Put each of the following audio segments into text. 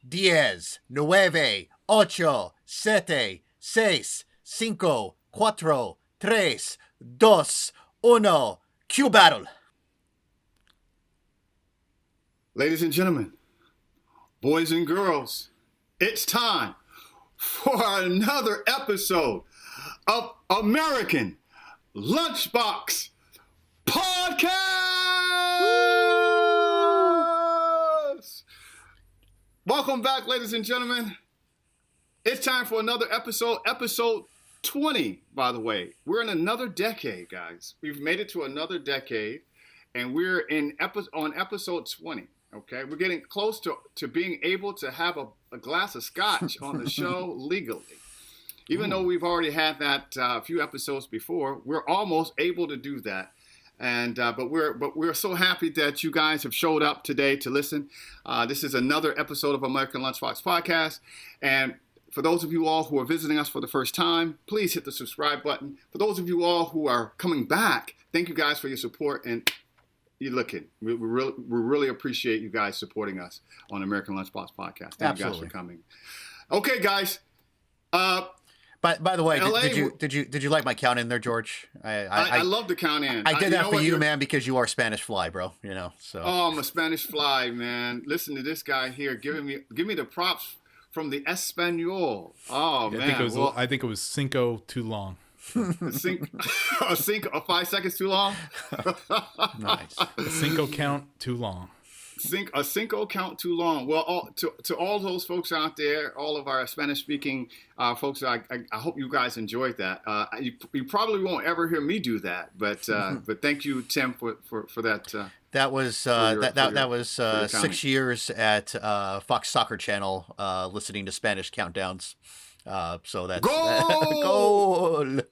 10, 9, 8, 7, 6, 5, 4, 3, 2, 1. Cue battle. Ladies and gentlemen, boys and girls, it's time for another episode of American Lunchbox Podcast! Welcome back, ladies and gentlemen. It's time for another episode 20, by the way. We're in another decade, guys. We've made it to another decade, and we're on episode 20. Okay, we're getting close to being able to have a glass of scotch on the show legally. Even though we've already had that a few episodes before, we're almost able to do that. And but we're so happy that you guys have showed up today to listen. This is another episode of American Lunchbox Podcast. And for those of you all who are visiting us for the first time, please hit the subscribe button. For those of you all who are coming back, thank you guys for your support and you're looking. We really appreciate you guys supporting us on American Lunchbox Podcast. Thank you guys for coming. Okay, guys. By the way, did you like my count in there, George? I love the count in. I did that for you, man, because you are Spanish fly, bro. You know. So. Oh, I'm a Spanish fly, man. Listen to this guy here, give me the props from the Espanol. Oh man. I think it was cinco too long. 5 seconds too long. Nice. A cinco count too long. A cinco count too long. Well, to all those folks out there, all of our Spanish-speaking folks, I hope you guys enjoyed that. You probably won't ever hear me do that, but thank you, Tim, for that. That was 6 years at Fox Soccer Channel, listening to Spanish countdowns. So that's goal.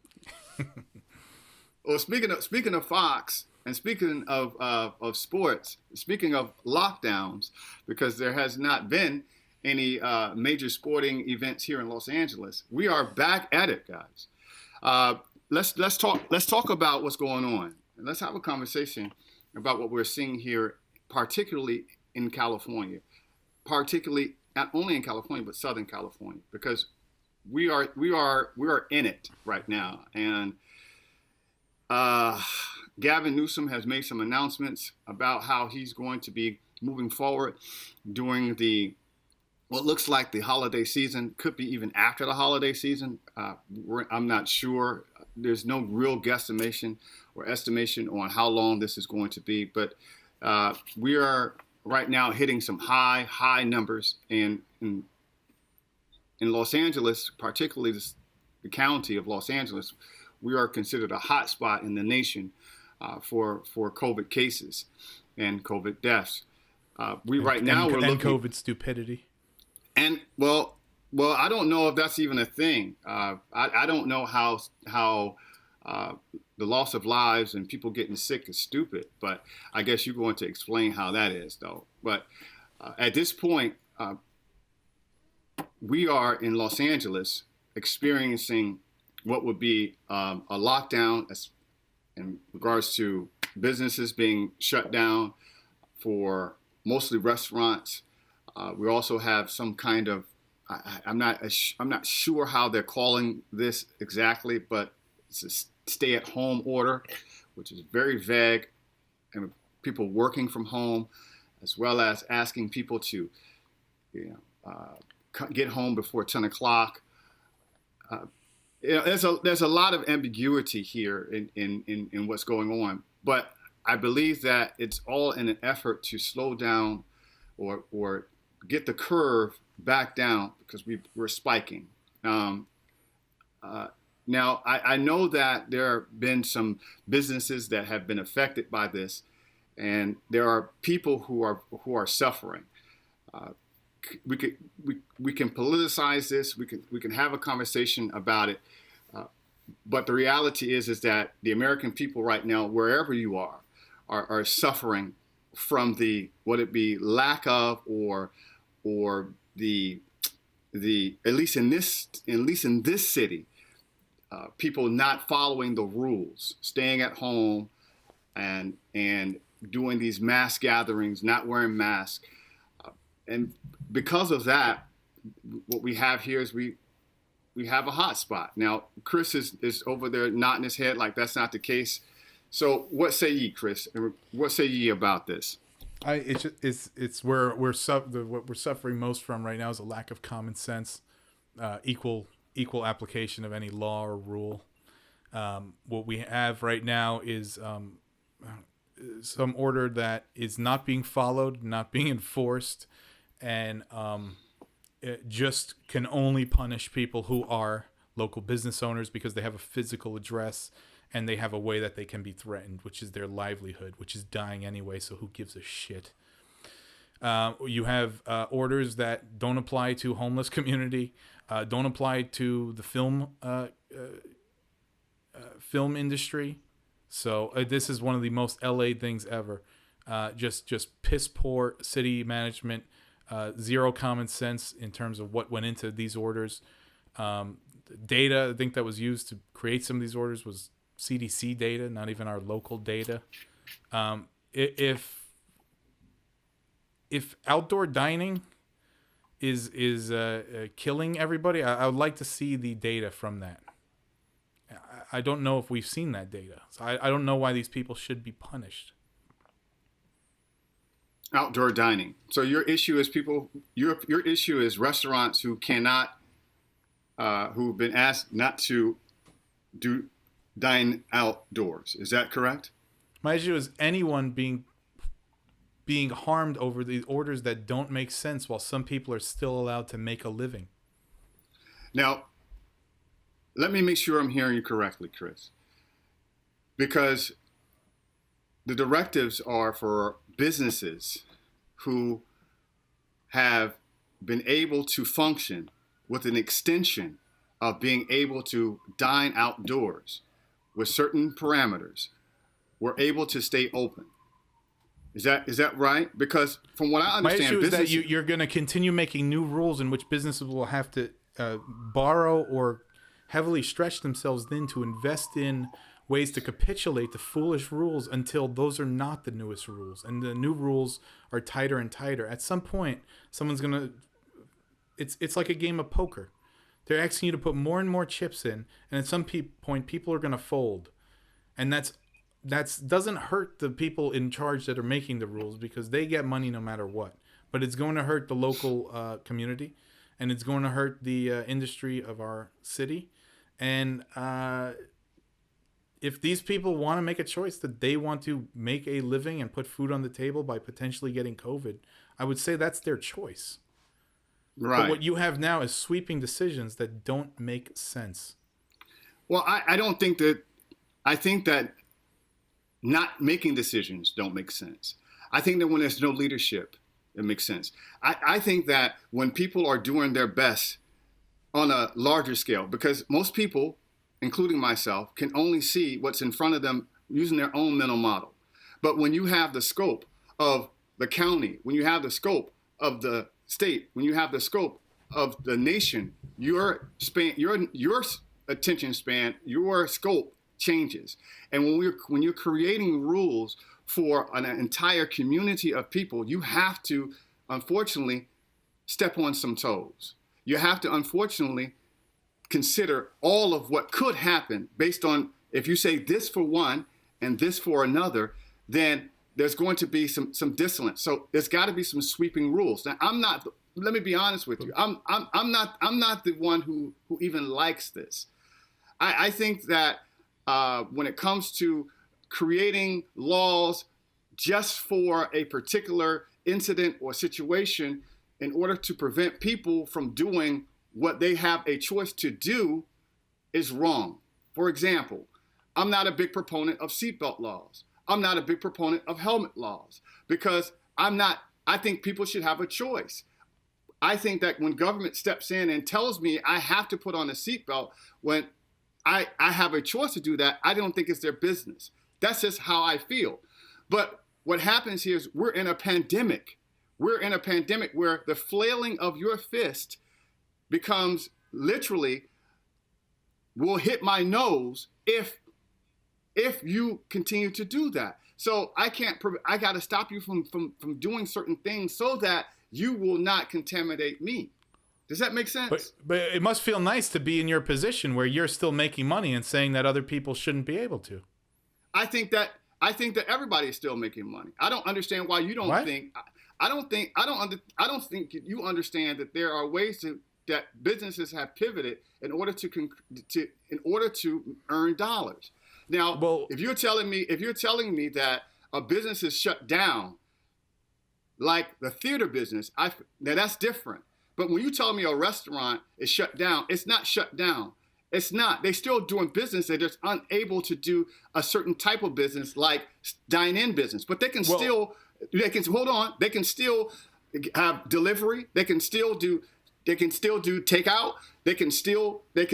Well, speaking of Fox. And speaking of sports, speaking of lockdowns, because there has not been any major sporting events here in Los Angeles, we are back at it, guys. Let's talk about what's going on, and let's have a conversation about what we're seeing here, particularly in California, particularly not only in California but Southern California, because we are in it right now, and. Gavin Newsom has made some announcements about how he's going to be moving forward during what looks like the holiday season, could be even after the holiday season. I'm not sure. There's no real guesstimation or estimation on how long this is going to be, but we are right now hitting some high numbers in Los Angeles, particularly the county of Los Angeles. We are considered a hot spot in the nation for COVID cases and COVID deaths. We're looking and COVID stupidity. And well, I don't know if that's even a thing. I don't know how the loss of lives and people getting sick is stupid, but I guess you're going to explain how that is, though. But at this point, we are in Los Angeles experiencing what would be a lockdown in regards to businesses being shut down for mostly restaurants. We also have some kind of, I'm not sure how they're calling this exactly, but it's a stay-at-home order, which is very vague, and people working from home, as well as asking people to, get home before 10 o'clock. There's a lot of ambiguity here in what's going on, but I believe that it's all in an effort to slow down or get the curve back down, because we're spiking. Now, I know that there have been some businesses that have been affected by this, and there are people who are suffering. We can politicize this. We can have a conversation about it. But the reality is that the American people right now, wherever you are suffering from what it be lack of or the at least in this city, people not following the rules, staying at home, and doing these mass gatherings, not wearing masks. and because of that, what we have here is we have a hot spot. Now, Chris is over there nodding his head like that's not the case. So what say ye, Chris? What say ye about this? It's where what we're suffering most from right now is a lack of common sense, equal application of any law or rule. What we have right now is some order that is not being followed, not being enforced, and it just can only punish people who are local business owners because they have a physical address and they have a way that they can be threatened, which is their livelihood, which is dying anyway, so who gives a shit? You have orders that don't apply to homeless community, don't apply to the film industry. So this is one of the most LA things ever. Just piss poor city management, zero common sense in terms of what went into these orders. Data, I think, that was used to create some of these orders was CDC data, not even our local data. If outdoor dining is killing everybody, I would like to see the data from that. I don't know if we've seen that data, so I don't know why these people should be punished. Outdoor dining. So your issue is people. Your issue is restaurants who cannot, who've been asked not to dine outdoors. Is that correct? My issue is anyone being harmed over these orders that don't make sense while some people are still allowed to make a living. Now, let me make sure I'm hearing you correctly, Chris. Because the directives are for businesses who have been able to function with an extension of being able to dine outdoors with certain parameters, were able to stay open. Is that right? Because from what I understand, my issue is that you're going to continue making new rules in which businesses will have to borrow or heavily stretch themselves then to invest in ways to capitulate the foolish rules until those are not the newest rules, and the new rules are tighter and tighter. At some point, someone's going to... It's like a game of poker. They're asking you to put more and more chips in, and at some point, people are going to fold. And that's doesn't hurt the people in charge that are making the rules because they get money no matter what. But it's going to hurt the local community, and it's going to hurt the industry of our city. And if these people want to make a choice that they want to make a living and put food on the table by potentially getting COVID, I would say that's their choice. Right. But what you have now is sweeping decisions that don't make sense. Well, I don't think that... I think that not making decisions don't make sense. I think that when there's no leadership, it makes sense. I think that when people are doing their best on a larger scale, because most people, including myself, can only see what's in front of them using their own mental model. But when you have the scope of the county, when you have the scope of the state, when you have the scope of the nation, your attention span, your scope changes. And when you're creating rules for an entire community of people, you have to, unfortunately, step on some toes. You have to, unfortunately, consider all of what could happen based on, if you say this for one and this for another, then there's going to be some dissonance. So there's got to be some sweeping rules. Now, let me be honest with you. I'm not the one who even likes this. I think that when it comes to creating laws just for a particular incident or situation in order to prevent people from doing what they have a choice to do is wrong. For example, I'm not a big proponent of seatbelt laws. I'm not a big proponent of helmet laws because I think people should have a choice. I think that when government steps in and tells me I have to put on a seatbelt when I have a choice to do that, I don't think it's their business. That's just how I feel. But what happens here is we're in a pandemic. We're in a pandemic where the flailing of your fist becomes literally will hit my nose if you continue to do that. So I got to stop you from doing certain things so that you will not contaminate me. Does that make sense? But it must feel nice to be in your position where you're still making money and saying that other people shouldn't be able to. I think that everybody is still making money. I don't understand why you don't think. I don't think you understand that there are ways that businesses have pivoted in order to earn dollars. Now, if you're telling me that a business is shut down, like the theater business, now that's different. But when you tell me a restaurant is shut down, it's not shut down. It's not. They're still doing business. They're just unable to do a certain type of business like dine-in business. But they can still have delivery. They can still do takeout. They can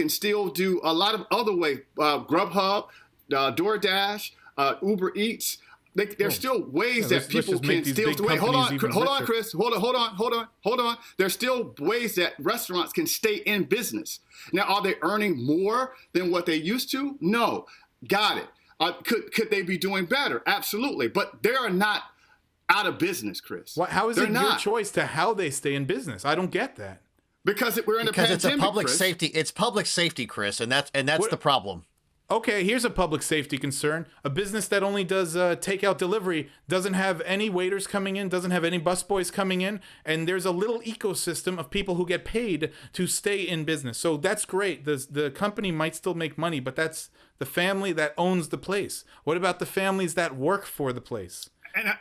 still do a lot of other ways. Grubhub, DoorDash, Uber Eats. There's still ways that people can still wait. Hold on, Chris. Hold on. There's still ways that restaurants can stay in business. Now, are they earning more than what they used to? No. Got it. Could they be doing better? Absolutely. But they are not out of business, Chris. How is it your choice to how they stay in business? I don't get that. Because we're in a pandemic, it's a public Chris. safety. It's public safety, Chris, and that's the problem. Okay, here's a public safety concern. A business that only does takeout delivery doesn't have any waiters coming in, doesn't have any busboys coming in, and there's a little ecosystem of people who get paid to stay in business. So that's great. The company might still make money, but that's the family that owns the place. What about the families that work for the place?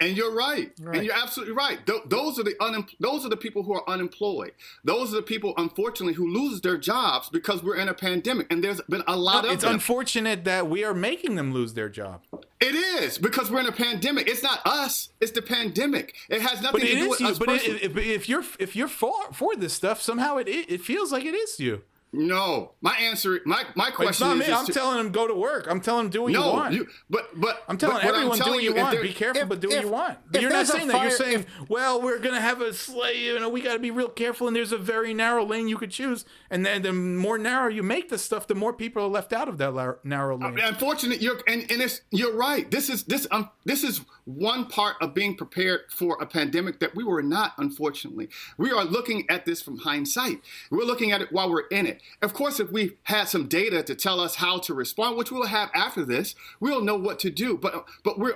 And you're right. And you're absolutely right. Those are the people who are unemployed. Those are the people, unfortunately, who lose their jobs because we're in a pandemic. And there's been a lot of It's them. Unfortunate that we are making them lose their job. It is, because we're in a pandemic. It's not us. It's the pandemic. It has nothing to do with us. But if you're for this stuff, somehow it feels like it is you. No, my answer, my question it's not me. I'm telling them go to work. I'm telling them do what you want. But I'm telling everyone do what you want. Be careful, but do what you want. But you're not saying that. You're saying, well, we're gonna have a sleigh. We got to be real careful, and there's a very narrow lane you could choose. And then the more narrow you make the stuff, the more people are left out of that narrow lane. Unfortunately, you're right. This is one part of being prepared for a pandemic that we were not. Unfortunately, we are looking at this from hindsight. We're looking at it while we're in it. Of course, if we had some data to tell us how to respond, which we'll have after this, we'll know what to do. But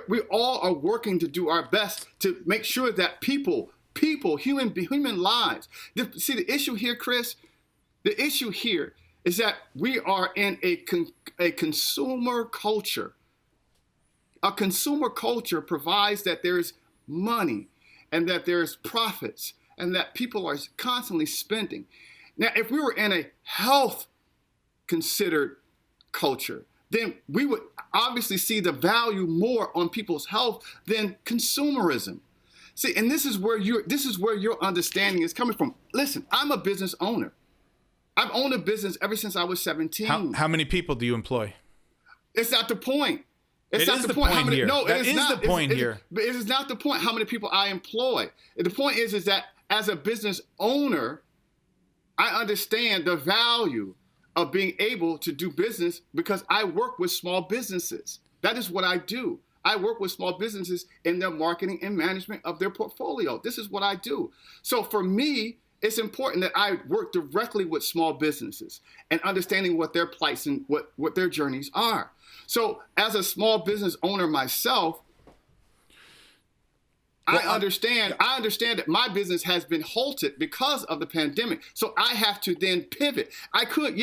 we all are working to do our best to make sure that people, human lives. See, the issue here, Chris, the issue here is that we are in a consumer culture. A consumer culture provides that there's money and that there's profits and that people are constantly spending. Now, if we were in a health-considered culture, then we would obviously see the value more on people's health than consumerism. See, and this is where your understanding is coming from. Listen, I'm a business owner. I've owned a business ever since I was 17. How many people do you employ? It's not the point. It's not the point here. No, it is the point here. But it is not the point how many people I employ. The point is that as a business owner, I understand the value of being able to do business because I work with small businesses. That is what I do. I work with small businesses in their marketing and management of their portfolio. This is what I do. So for me, it's important that I work directly with small businesses and understanding what their plights and what their journeys are. So as a small business owner myself, I understand that my business has been halted because of the pandemic. So I have to then pivot. I could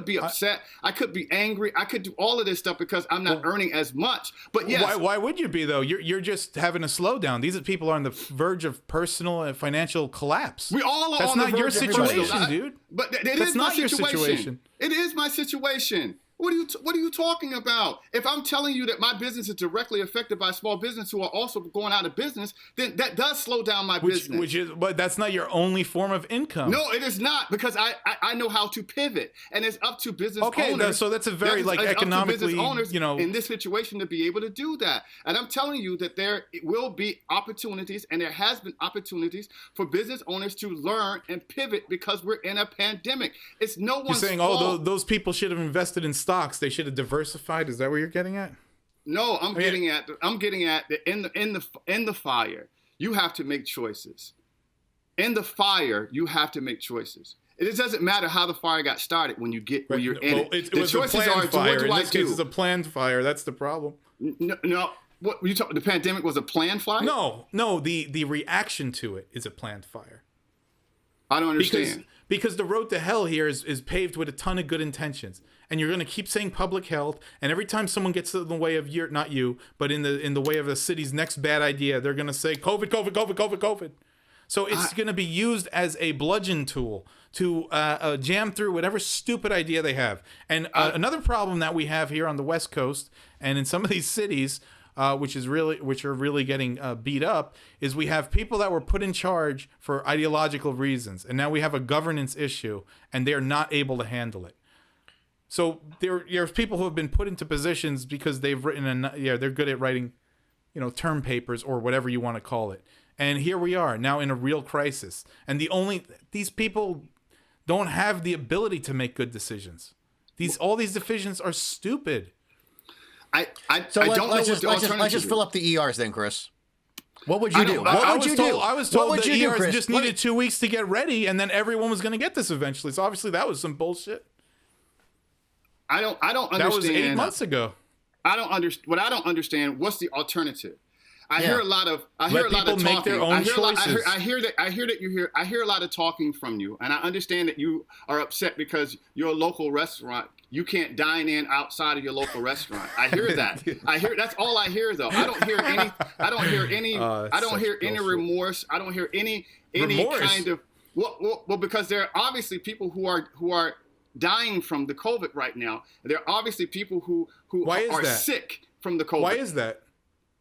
be upset. I could be angry. I could do all of this stuff because I'm not earning as much. But yes. Why would you be, though? You're just having a slowdown. These people are on the verge of personal and financial collapse. We all are. That's on not the your verge situation, of dude. But that's not your situation. It is my situation. What are you talking about? If I'm telling you that my business is directly affected by small business who are also going out of business, then that does slow down my business. But that's not your only form of income. No, it is not, because I know how to pivot, and it's up to business owners. Okay, so that's a very economically, in this situation to be able to do that. And I'm telling you that there will be opportunities, and there has been opportunities for business owners to learn and pivot because we're in a pandemic. It's no one's fault. You're saying, those people should have invested in stocks. They should have diversified. Is that what you're getting at? No, I'm getting at in the fire. You have to make choices. in the fire, you have to make choices. It doesn't matter how the fire got started when you get when you're in it. It was a planned fire. In this case, it's a planned fire. That's the problem. No. What you talking? The pandemic was a planned fire? No. The reaction to it is a planned fire. I don't understand. Because the road to hell here is paved with a ton of good intentions, and you're going to keep saying public health, and every time someone gets in the way of not you, but in the way of the city's next bad idea, they're going to say COVID. So it's going to be used as a bludgeon tool to jam through whatever stupid idea they have. And another problem that we have here on the West Coast and in some of these cities, which are really getting beat up, is we have people that were put in charge for ideological reasons, and now we have a governance issue, and they're not able to handle it. So there's people who have been put into positions because they've written they're good at writing, term papers or whatever you want to call it. And here we are now in a real crisis. And these people don't have the ability to make good decisions. All these decisions are stupid. I don't know what the alternative let's just fill up the ERs then, Chris. What would you do? I was told the ERs just needed 2 weeks to get ready, and then everyone was going to get this eventually. So obviously that was some bullshit. I don't understand. That was 8 months ago. I don't understand. What's the alternative? I hear a lot of talking. Make their own choices. I hear a lot of talking from you, and I understand that you are upset because your local restaurant, you can't dine in outside of your local restaurant. I hear that. That's all I hear though. I don't hear any remorse. I don't hear any kind of well, because there are obviously people who are dying from the COVID right now. There are obviously people who are sick from the COVID. Why is that?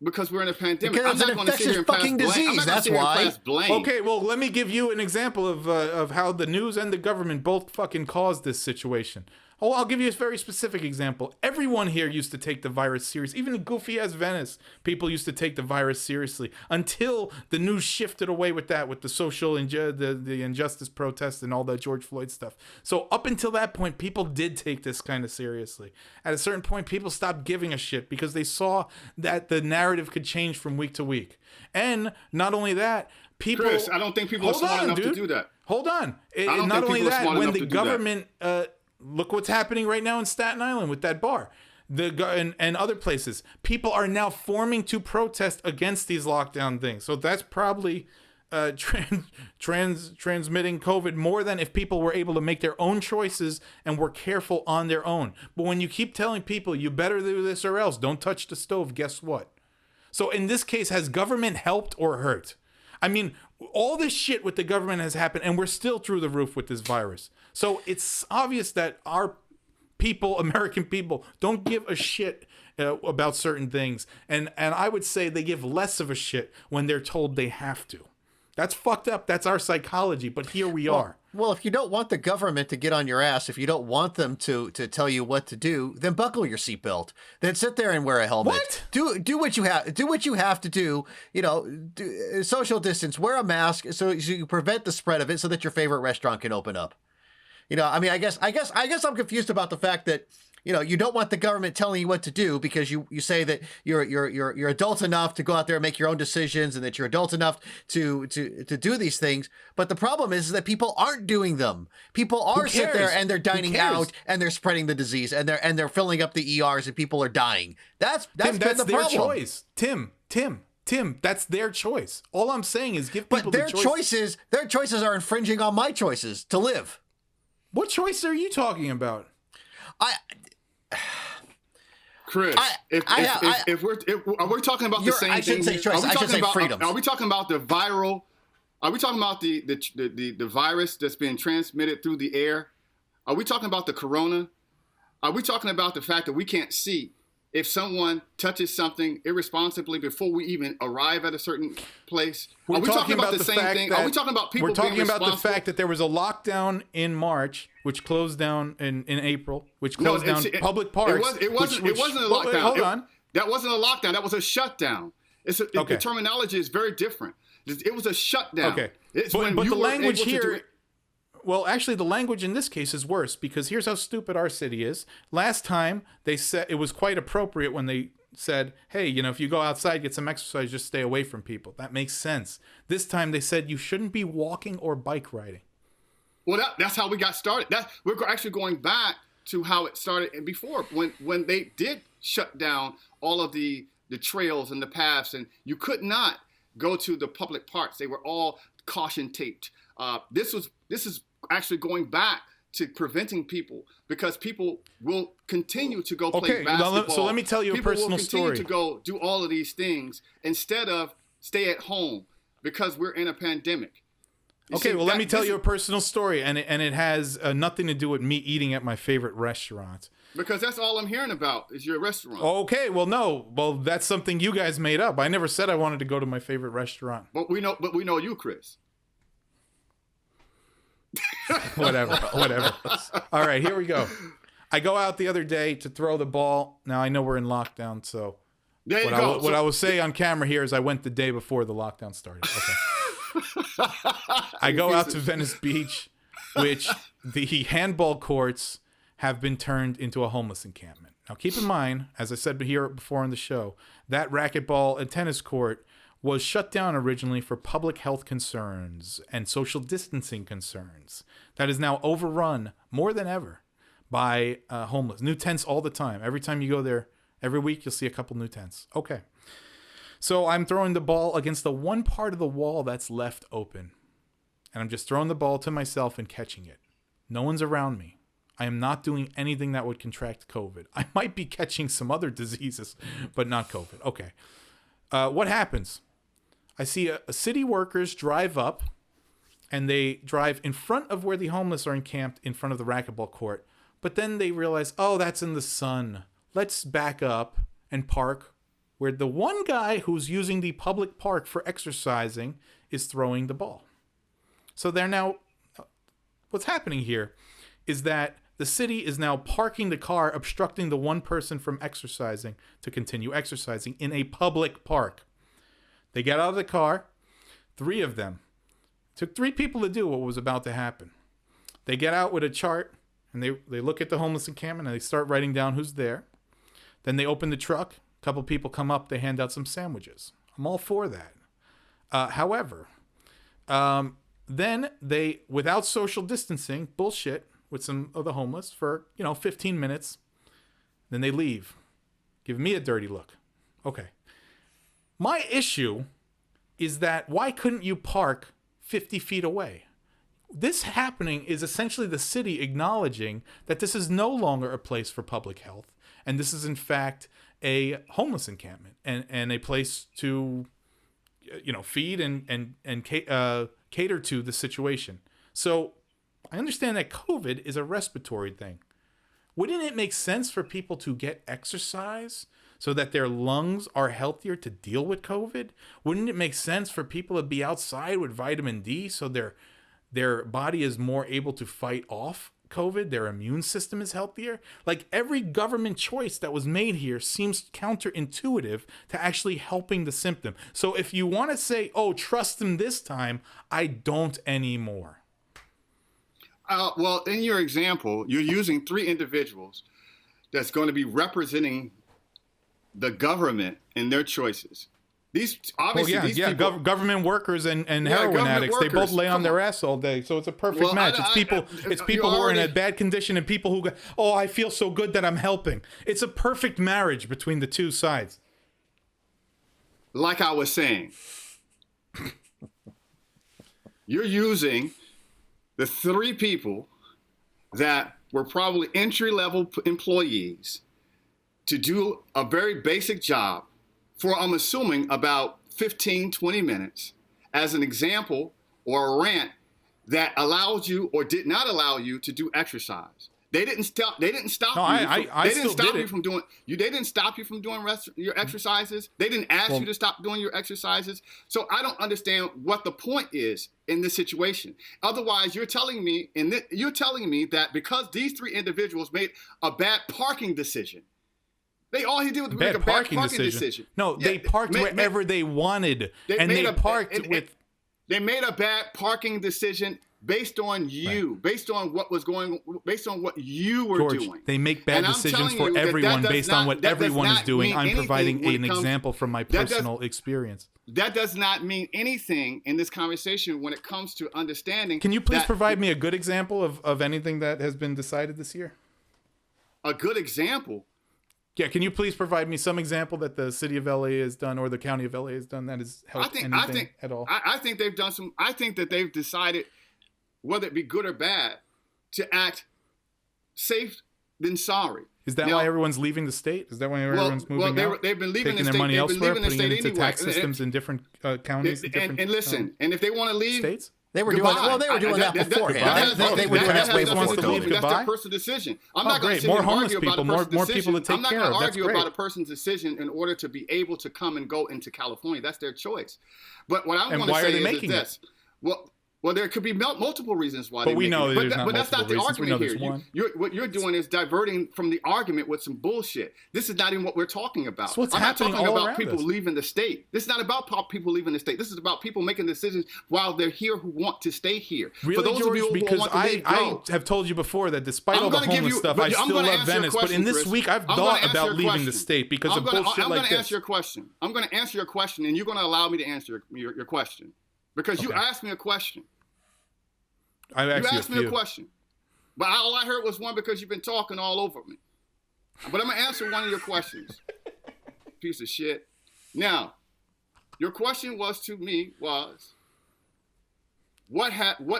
Because we're in a pandemic. Because I'm not going to sit here and pass blame. That's why. Okay, well, let me give you an example of how the news and the government both fucking caused this situation. Oh, I'll give you a very specific example. Everyone here used to take the virus serious. Even in goofy-ass Venice, people used to take the virus seriously until the news shifted away with that, with the social the injustice protests and all the George Floyd stuff. So up until that point, people did take this kind of seriously. At a certain point, people stopped giving a shit because they saw that the narrative could change from week to week. And not only that, people... Chris, I don't think people are smart enough to do that. Hold on. Not only that, when the government... look what's happening right now in Staten Island with that bar, and other places. People are now forming to protest against these lockdown things. So that's probably transmitting COVID more than if people were able to make their own choices and were careful on their own. But when you keep telling people you better do this or else, don't touch the stove, guess what? So in this case, has government helped or hurt? I mean, all this shit with the government has happened, and we're still through the roof with this virus. So it's obvious that our people, American people, don't give a shit about certain things. And I would say they give less of a shit when they're told they have to. That's fucked up. That's our psychology. But here we are. Well, if you don't want the government to get on your ass, if you don't want them to tell you what to do, then buckle your seatbelt. Then sit there and wear a helmet. What? Do what you have. Do what you have to do. Social distance. Wear a mask so you prevent the spread of it, so that your favorite restaurant can open up. I mean, I guess I'm confused about the fact that you don't want the government telling you what to do because you say that you're adult enough to go out there and make your own decisions and that you're adult enough to do these things. But the problem is that people aren't doing them. People are sitting there and they're dining out and they're spreading the disease and they're filling up the ERs and people are dying. That's been the their problem. Choice. Tim, that's their choice. All I'm saying is give people the choice. Their choices are infringing on my choices to live. What choice are you talking about? Chris, if we're talking about the same thing, I should say freedom. Are we talking about the viral? Are we talking about the virus that's being transmitted through the air? Are we talking about the corona? Are we talking about the fact that we can't see if someone touches something irresponsibly before we even arrive at a certain place? Are we talking about the same thing? Are we talking about people being responsible? We're talking about the fact that there was a lockdown in March, which closed down in April, which closed down public parks. It wasn't a lockdown. Hold on. That wasn't a lockdown. That was a shutdown. The terminology is very different. It was a shutdown. Okay. But the language here... Well, actually, the language in this case is worse because here's how stupid our city is. Last time, they said it was quite appropriate when they said, hey, if you go outside, get some exercise, just stay away from people. That makes sense. This time they said you shouldn't be walking or bike riding. Well, that's how we got started. We're actually going back to how it started before, when they did shut down all of the trails and the paths, and you could not go to the public parks. They were all caution taped. This is actually going back to preventing people, because people will continue to go play basketball. So let me tell you a personal story. People will continue to go do all of these things instead of stay at home because we're in a pandemic. Let me tell you a personal story, and it has nothing to do with me eating at my favorite restaurant. Because that's all I'm hearing about is your restaurant. Okay, well, that's something you guys made up. I never said I wanted to go to my favorite restaurant. But we know you, Chris. Whatever. All right, here we go. I go out the other day to throw the ball. Now, I know we're in lockdown, so what I will say on camera here is I went the day before the lockdown started. Okay. I go out to Venice Beach, which the handball courts have been turned into a homeless encampment. Now, keep in mind, as I said here before on the show, that racquetball and tennis court was shut down originally for public health concerns and social distancing concerns. That is now overrun more than ever by homeless. New tents all the time. Every time you go there, every week, you'll see a couple new tents. Okay. So I'm throwing the ball against the one part of the wall that's left open. And I'm just throwing the ball to myself and catching it. No one's around me. I am not doing anything that would contract COVID. I might be catching some other diseases, but not COVID. Okay. What happens? I see a city workers drive up, and they drive in front of where the homeless are encamped in front of the racquetball court. But then they realize, oh, that's in the sun. Let's back up and park where the one guy who's using the public park for exercising is throwing the ball. So they're now, what's happening here is that the city is now parking the car, obstructing the one person from exercising to continue exercising in a public park. They get out of the car, 3 of them. Took 3 people to do what was about to happen. They get out with a chart, and they look at the homeless encampment, and they start writing down who's there. Then they open the truck. A couple people come up. They hand out some sandwiches. I'm all for that. However, then they, without social distancing, bullshit with some of the homeless for, 15 minutes. Then they leave. Give me a dirty look. Okay. My issue is that why couldn't you park 50 feet away? This happening is essentially the city acknowledging that this is no longer a place for public health. And this is, in fact, a homeless encampment and a place to, feed and cater to the situation. So I understand that COVID is a respiratory thing. Wouldn't it make sense for people to get exercise so that their lungs are healthier to deal with COVID? Wouldn't it make sense for people to be outside with vitamin D so their body is more able to fight off COVID, their immune system is healthier? Like, every government choice that was made here seems counterintuitive to actually helping the symptom. So if you want to say, oh, trust them this time, I don't anymore. Well, in your example, you're using 3 individuals that's going to be representing the government in their choices. These obviously people, government workers and heroin addicts, workers, they both lay on their ass all day, so it's a perfect match. It's people who are in a bad condition and people who go, oh, I feel so good that I'm helping. It's a perfect marriage between the two sides. Like I was saying, you're using the 3 people that were probably entry-level employees to do a very basic job for, I'm assuming, about 15, 20 minutes as an example or a rant that allowed you or did not allow you to do exercise. They didn't stop you from doing your exercises. They didn't ask you to stop doing your exercises. So I don't understand what the point is in this situation. Otherwise, you're telling me that because these 3 individuals made a bad parking decision, all he did was make a bad parking decision. No, they parked wherever they wanted, They made a bad parking decision based on you, based on what was going, based on what you were George, doing. they make bad decisions for everyone based on what everyone is doing. I'm providing an example from my personal experience. That does not mean anything in this conversation when it comes to understanding. Can you please provide me a good example of anything that has been decided this year? A good example? Yeah, can you please provide me some example that the city of LA has done or the county of LA has done that has helped anything at all? I think they've done some. I think that they've decided, whether it be good or bad, to act safe than sorry. Is that why everyone's leaving the state? Is that why everyone's moving out? They've been leaving taking the their state. money elsewhere, putting it into anyway. tax systems in different counties, And listen, and if they want to leave, states. They were doing that beforehand. They were doing that way before COVID. That's their personal decision. I'm not going to more homeless people, more people to take care of. I'm not going to argue about a person's decision in order to be able to come and go into California. That's their choice. But what I'm going to say is this. Well, there could be multiple reasons why. But we know there's not multiple reasons. But that's not the argument here. One. What you're doing is diverting from the argument with some bullshit. This is not even what we're talking about. So what's I'm not happening talking all about around people us? leaving the state. This is not about people leaving the state. This is about people making decisions while they're here who want to stay here. Really, For those George? of you who Because want to leave, go. I have told you before that despite all the gonna give homeless you- stuff, but I I'm still gonna love answer your Venice. But question, in this Chris. week, I've I'm gonna thought answer about your leaving the question. state because of bullshit I'm like going to this. answer your question. I'm going to answer your question, and you're going to allow me to answer your question. Because you asked me a question. I You asked me a question. But all I heard was one because you've been talking all over me. But I'm going to answer one of your questions. Piece of shit. Now, your question was to me was, what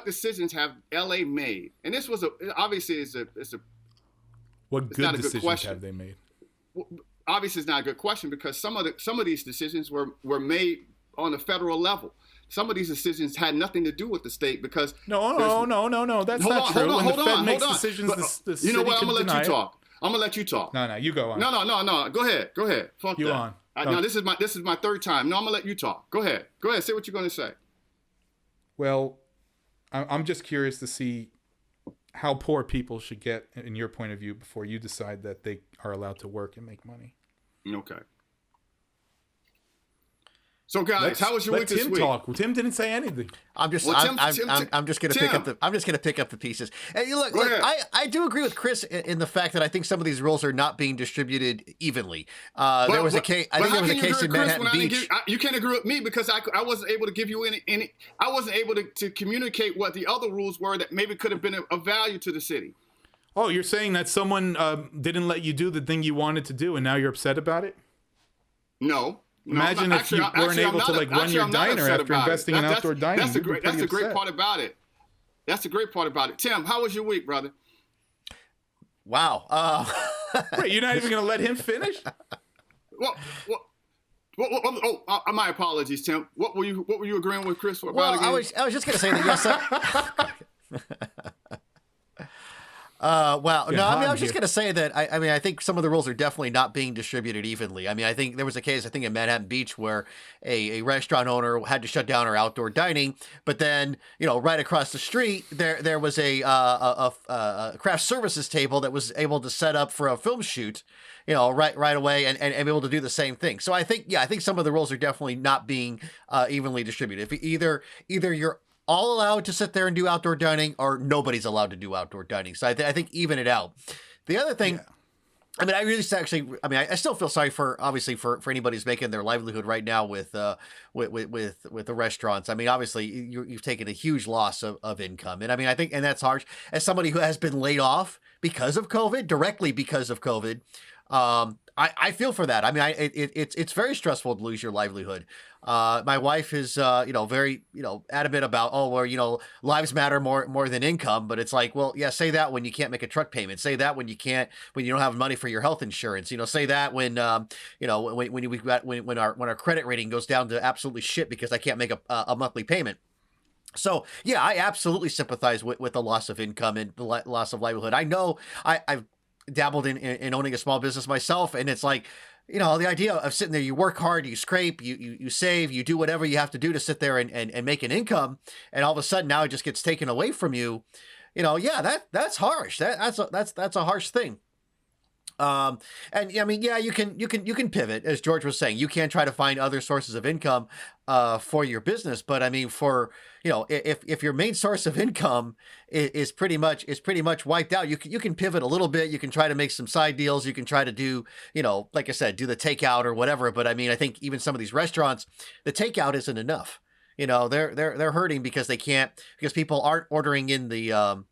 decisions have LA made? And this was obviously it's a What not good a good decisions question. have they made? obviously it's not a good question because some of these decisions were made on a federal level. Some of these decisions had nothing to do with the state because No. That's not true. When the Fed makes decisions, the you know city what? I'm can gonna deny let you it. talk. I'm gonna let you talk. No, you go on. No. Go ahead. Fuck You that. on. No, this is my third time. No, I'm gonna let you talk. Go ahead. Say what you're gonna say. Well, I'm just curious to see how poor people should get, in your point of view, before you decide that they are allowed to work and make money. Okay. So guys, how was your week this Tim week? talk. Tim didn't say anything. I'm just going to pick up the pieces. And look, I do agree with Chris in the fact that I think some of these roles are not being distributed evenly. There was a case. I think there was a case in Manhattan Beach. You can't agree with me because I wasn't able to give you any. I wasn't able to communicate what the other rules were that maybe could have been of value to the city. Oh, you're saying that someone didn't let you do the thing you wanted to do, and now you're upset about it? No. Imagine if you weren't able to run your diner after investing in outdoor dining. That's the great part about it. That's the great part about it. Tim, how was your week, brother? Wow. Wait, you're not even going to let him finish? My apologies, Tim. What were you agreeing with Chris about Well, again? I was just going to say that yes. Wow. No, I was just going to say that I think some of the rules are definitely not being distributed evenly. I mean, I think there was a case, in Manhattan Beach where a restaurant owner had to shut down her outdoor dining, but then, right across the street, there was a craft services table that was able to set up for a film shoot, right away and be able to do the same thing. So I think some of the rules are definitely not being evenly distributed. If either you're all allowed to sit there and do outdoor dining, or nobody's allowed to do outdoor dining. So I think even it out. The other thing, I still feel sorry for anybody who's making their livelihood right now with the restaurants. I mean, obviously you've taken a huge loss of income, and I think that's harsh. As somebody who has been laid off because of COVID, directly because of COVID, I feel for that. I mean, it's very stressful to lose your livelihood. My wife is, very, adamant about, lives matter more than income. But it's like, well, yeah, say that when you can't make a truck payment. Say that when you don't have money for your health insurance. Say that when our credit rating goes down to absolutely shit because I can't make a monthly payment. So, yeah, I absolutely sympathize with the loss of income and the loss of livelihood. I know I've dabbled in owning a small business myself, and it's like, the idea of sitting there, you work hard, you scrape, you save, you do whatever you have to do to sit there and make an income, and all of a sudden now it just gets taken away from you. That's harsh. That's a harsh thing. And I mean, yeah, you can pivot, as George was saying. You can try to find other sources of income for your business, but I mean, for if your main source of income is pretty much wiped out, you can pivot a little bit. You can try to make some side deals. You can try to do like I said, do the takeout or whatever. But I mean, I think even some of these restaurants, the takeout isn't enough. They're hurting because because people aren't ordering in the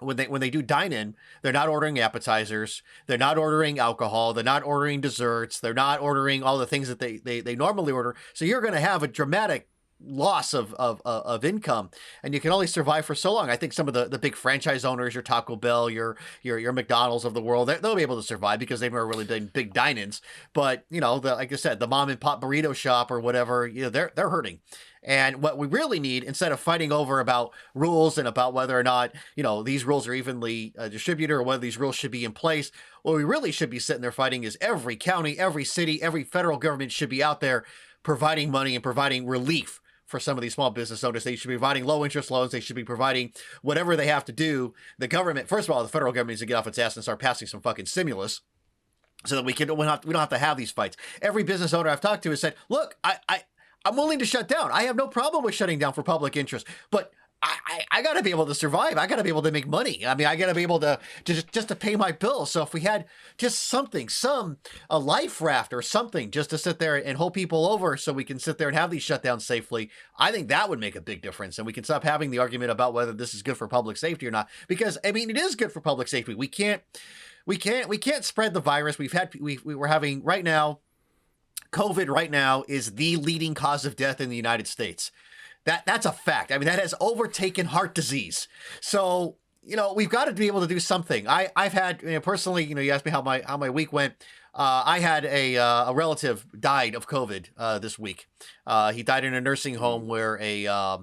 when they do dine in, they're not ordering appetizers, they're not ordering alcohol, they're not ordering desserts, they're not ordering all the things that they normally order. So you're going to have a dramatic loss of income, and you can only survive for so long. I think some of the big franchise owners, your Taco Bell, your McDonald's of the world, they'll be able to survive because they've never really done big dine-ins. But like I said, the mom and pop burrito shop or whatever, they're hurting. And what we really need, instead of fighting over about rules and about whether or not, these rules are evenly distributed or whether these rules should be in place, what we really should be sitting there fighting is every county, every city, every federal government should be out there providing money and providing relief for some of these small business owners. They should be providing low interest loans. They should be providing whatever they have to do. The government, first of all, the federal government needs to get off its ass and start passing some fucking stimulus so that we don't have to have these fights. Every business owner I've talked to has said, look, I'm willing to shut down. I have no problem with shutting down for public interest, but I got to be able to survive. I got to be able to make money. I mean, I got to be able to just to pay my bills. So if we had just something, a life raft or something, just to sit there and hold people over so we can sit there and have these shutdowns safely, I think that would make a big difference. And we can stop having the argument about whether this is good for public safety or not, because I mean, it is good for public safety. We can't spread the virus. We're having right now, COVID right now is the leading cause of death in the United States. That's a fact. I mean, that has overtaken heart disease. So, we've got to be able to do something. I've had, personally, you asked me how my week went. I had a relative died of COVID this week. He died in a nursing home where I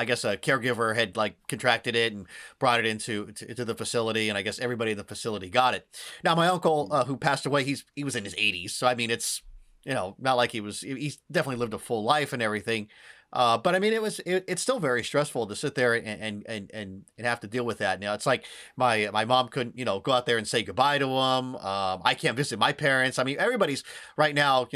guess a caregiver had contracted it and brought it into the facility, and I guess everybody in the facility got it. Now, my uncle who passed away, he was in his 80s, so I mean, it's not like he's definitely lived a full life and everything. But I mean, it's still very stressful to sit there and have to deal with that. Now, it's like my mom couldn't, go out there and say goodbye to him. I can't visit my parents. I mean, everybody's right now,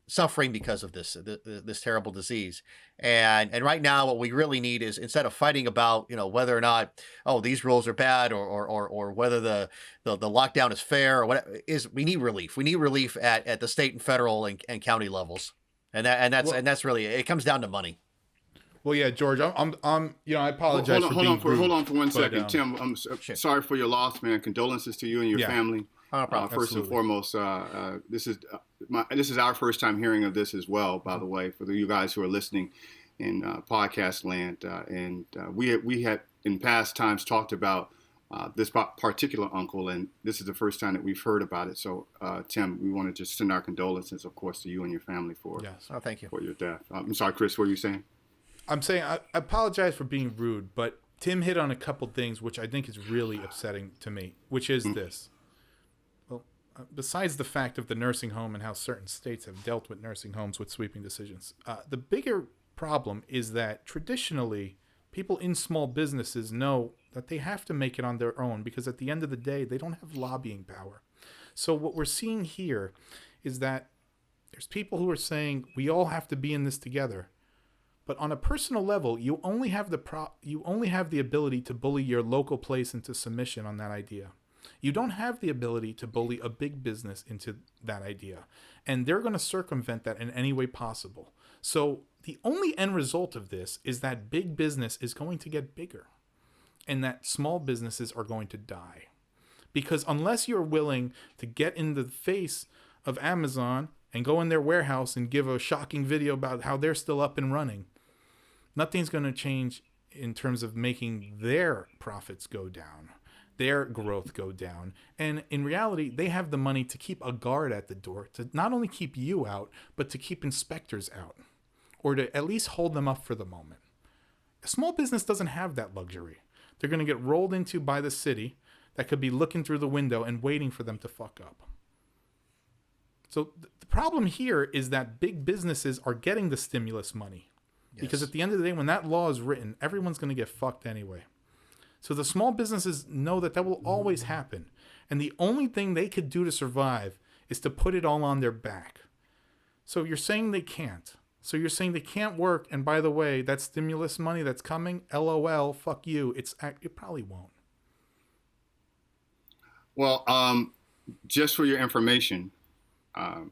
suffering because of this terrible disease. And right now, what we really need is, instead of fighting about, whether or not, these rules are bad or whether the lockdown is fair or whatever, we need relief. We need relief at the state and federal and county levels. And that's really, it comes down to money. Well, yeah, George, I apologize for being rude. Hold on for one second, Tim. I'm sorry for your loss, man. Condolences to you and your family. No problem. First and foremost, this is our first time hearing of this as well. By the way, for you guys who are listening in podcast land, and we had in past times talked about this particular uncle, and this is the first time that we've heard about it. So, Tim, we want to just send our condolences, of course, to you and your family for thank you for your death. I'm sorry, Chris. What were you saying? I'm saying I apologize for being rude, but Tim hit on a couple things which I think is really upsetting to me, which is this. Well, besides the fact of the nursing home and how certain states have dealt with nursing homes with sweeping decisions, the bigger problem is that traditionally people in small businesses know that they have to make it on their own, because at the end of the day, they don't have lobbying power. So what we're seeing here is that there's people who are saying we all have to be in this together. But on a personal level, you only have the ability to bully your local place into submission on that idea. You don't have the ability to bully a big business into that idea. And they're going to circumvent that in any way possible. So the only end result of this is that big business is going to get bigger and that small businesses are going to die. Because unless you're willing to get in the face of Amazon and go in their warehouse and give a shocking video about how they're still up and running, nothing's going to change in terms of making their profits go down, their growth go down. And in reality, they have the money to keep a guard at the door, to not only keep you out, but to keep inspectors out, or to at least hold them up for the moment. A small business doesn't have that luxury. They're going to get rolled into by the city that could be looking through the window and waiting for them to fuck up. So the problem here is that big businesses are getting the stimulus money. Yes. Because at the end of the day, when that law is written, everyone's going to get fucked anyway. So the small businesses know that will always happen. And the only thing they could do to survive is to put it all on their back. So you're saying they can't. So you're saying they can't work. And by the way, that stimulus money that's coming, LOL, fuck you. It probably won't. Well, just for your information, the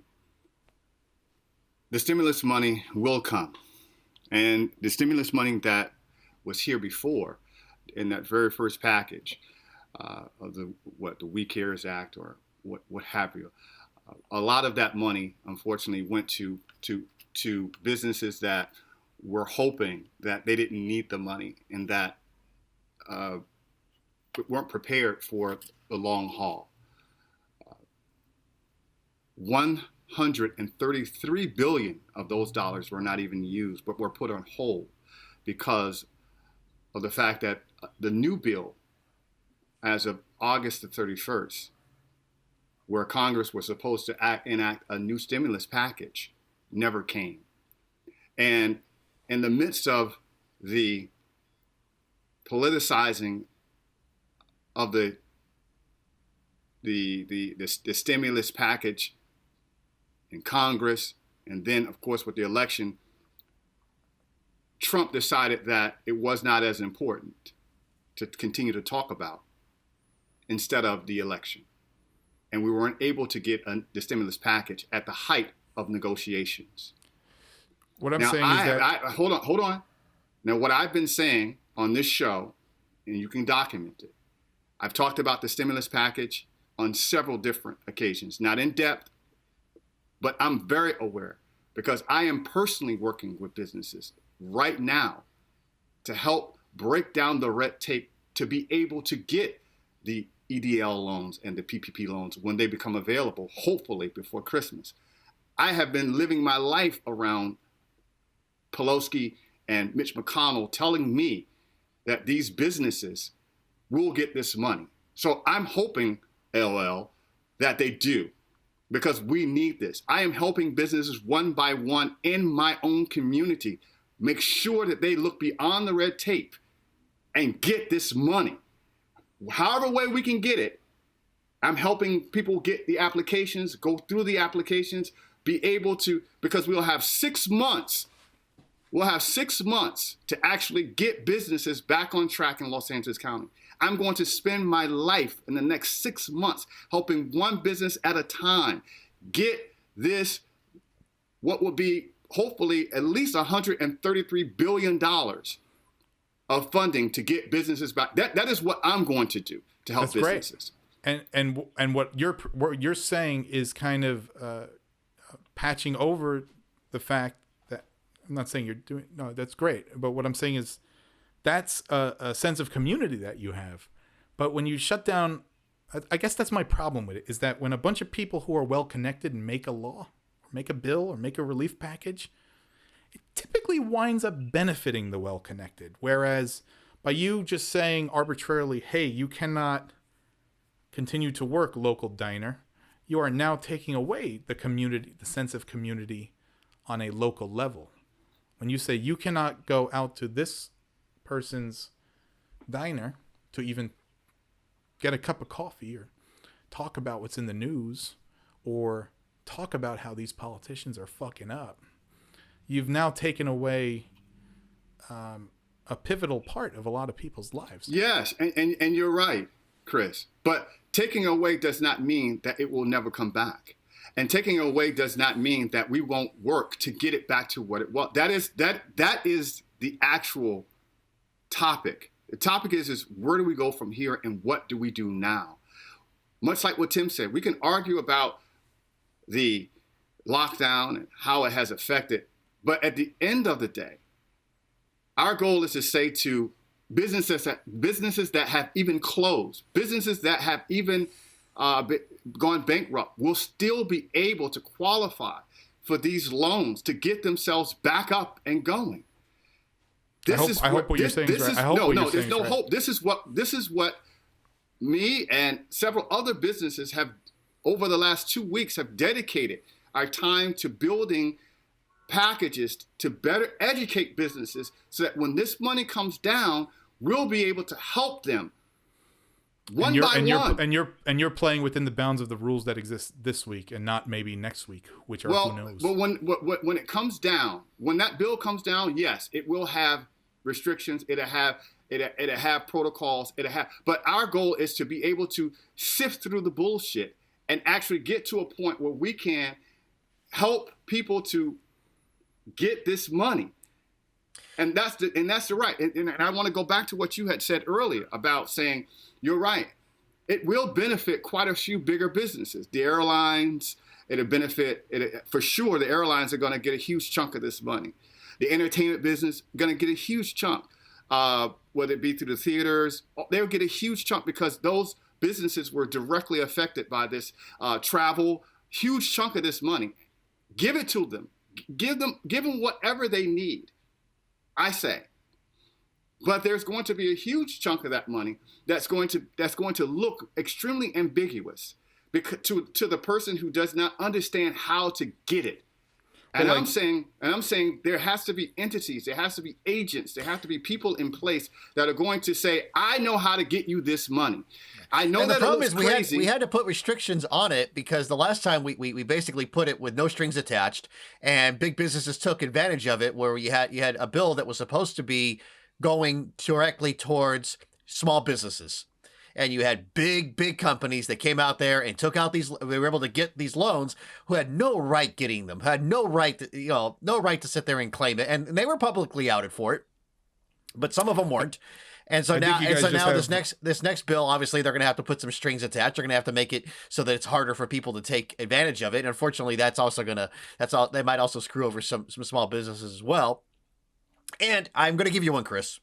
stimulus money will come. And the stimulus money that was here before in that very first package of the We Cares Act or what have you, a lot of that money, unfortunately, went to businesses that were hoping that they didn't need the money and that weren't prepared for the long haul. 133 billion of those dollars were not even used, but were put on hold because of the fact that the new bill, as of August the 31st, where Congress was supposed to enact a new stimulus package, never came. And in the midst of the politicizing of the stimulus package in Congress, and then, of course, with the election, Trump decided that it was not as important to continue to talk about instead of the election. And we weren't able to get the stimulus package at the height of negotiations. What I'm saying is that... Hold on. Now, what I've been saying on this show, and you can document it, I've talked about the stimulus package on several different occasions, not in depth, but I'm very aware because I am personally working with businesses right now to help break down the red tape to be able to get the EDL loans and the PPP loans when they become available, hopefully before Christmas. I have been living my life around Pelosi and Mitch McConnell telling me that these businesses will get this money. So I'm hoping, LL, that they do, because we need this. I am helping businesses one by one in my own community make sure that they look beyond the red tape and get this money. However way we can get it, I'm helping people get the applications, go through the applications, be able to, because we'll have 6 months. We'll have 6 months to actually get businesses back on track in Los Angeles County. I'm going to spend my life in the next 6 months helping one business at a time get this, what will be hopefully at least $133 billion of funding to get businesses back. That is what I'm going to do to help businesses. Great. And what you're saying is kind of patching over the fact that, I'm not saying you're doing, no, that's great. But what I'm saying is that's a sense of community that you have. But when you shut down, I guess that's my problem with it, is that when a bunch of people who are well connected make a law or make a bill or make a relief package, it typically winds up benefiting the well connected. Whereas by you just saying arbitrarily, hey, you cannot continue to work, local diner, you are now taking away the community, the sense of community on a local level. When you say you cannot go out to this person's diner to even get a cup of coffee or talk about what's in the news or talk about how these politicians are fucking up, you've now taken away a pivotal part of a lot of people's lives. Yes, and you're right, Chris. But taking away does not mean that it will never come back. And taking away does not mean that we won't work to get it back to what it was. That is the actual topic. The topic is where do we go from here and what do we do now? Much like what Tim said, we can argue about the lockdown and how it has affected, but at the end of the day, our goal is to say to businesses that have even closed, businesses that have even gone bankrupt, will still be able to qualify for these loans to get themselves back up and going. I hope what you're saying is right. There's no hope. This is what me and several other businesses have over the last 2 weeks have dedicated our time to building packages to better educate businesses so that when this money comes down, we'll be able to help them one and by one. And you're playing within the bounds of the rules that exist this week and not maybe next week, which are who knows. But when it comes down, when that bill comes down, yes, it will have restrictions. It'll have protocols. But our goal is to be able to sift through the bullshit and actually get to a point where we can help people to get this money. And that's the right. And I want to go back to what you had said earlier about saying, you're right. It will benefit quite a few bigger businesses. The airlines, for sure, the airlines are going to get a huge chunk of this money. The entertainment business going to get a huge chunk, whether it be through the theaters. They'll get a huge chunk because those businesses were directly affected by this travel, huge chunk of this money. Give it to them. Give them whatever they need, I say. But there's going to be a huge chunk of that money that's going to look extremely ambiguous because to the person who does not understand how to get it. And I'm saying there has to be entities, there has to be agents, there have to be people in place that are going to say, I know how to get you this money. I know that the problem is we had to put restrictions on it because the last time we basically put it with no strings attached, and big businesses took advantage of it, where you had a bill that was supposed to be going directly towards small businesses. And you had big companies that came out there and took out they were able to get these loans who had no right getting them, had no right to sit there and claim it. And they were publicly outed for it, but some of them weren't. And so now this next bill, obviously they're going to have to put some strings attached. They're going to have to make it so that it's harder for people to take advantage of it. And unfortunately, they might also screw over some small businesses as well. And I'm going to give you one, Chris.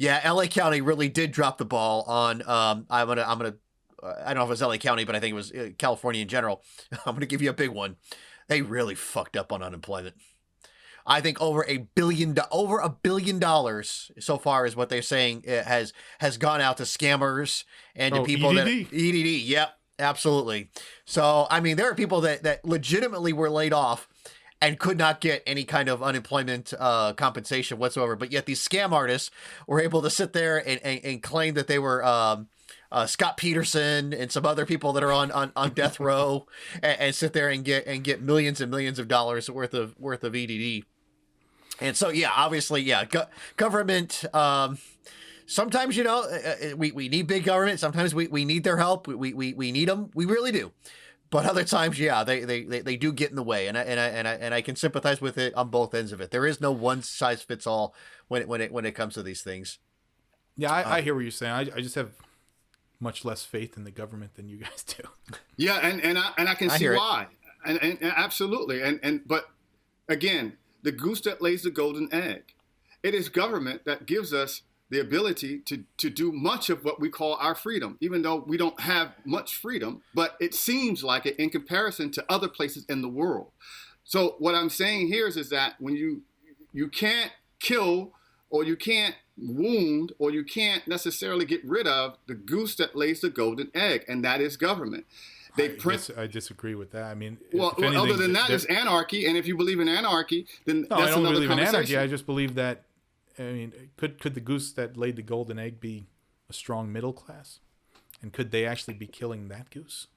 Yeah, LA County really did drop the ball on. I don't know if it was LA County, but I think it was California in general. I'm gonna give you a big one. They really fucked up on unemployment. I think over $1 billion so far is what they're saying has gone out to scammers and to people EDD. EDD. Yep, absolutely. So I mean, there are people that legitimately were laid off and could not get any kind of unemployment compensation whatsoever. But yet these scam artists were able to sit there and claim that they were Scott Peterson and some other people that are on death row and sit there and get millions and millions of dollars worth of EDD. And so, yeah, obviously, yeah, government. Sometimes, we need big government. Sometimes we need their help. We need them. We really do. But other times, yeah, they do get in the way, and I can sympathize with it on both ends of it. There is no one size fits all when it comes to these things. Yeah, I hear what you're saying. I just have much less faith in the government than you guys do. Yeah, and I can see why, and absolutely, but again, the goose that lays the golden egg. It is government that gives us the ability to do much of what we call our freedom, even though we don't have much freedom, but it seems like it in comparison to other places in the world. So what I'm saying here is that when you can't kill or you can't wound or you can't necessarily get rid of the goose that lays the golden egg, and that is government. I disagree with that. I mean, well, other than that is anarchy, and if you believe in anarchy, then no, that's I don't another believe in conversation. anarchy. I just believe that. I mean, could the goose that laid the golden egg be a strong middle class? And could they actually be killing that goose?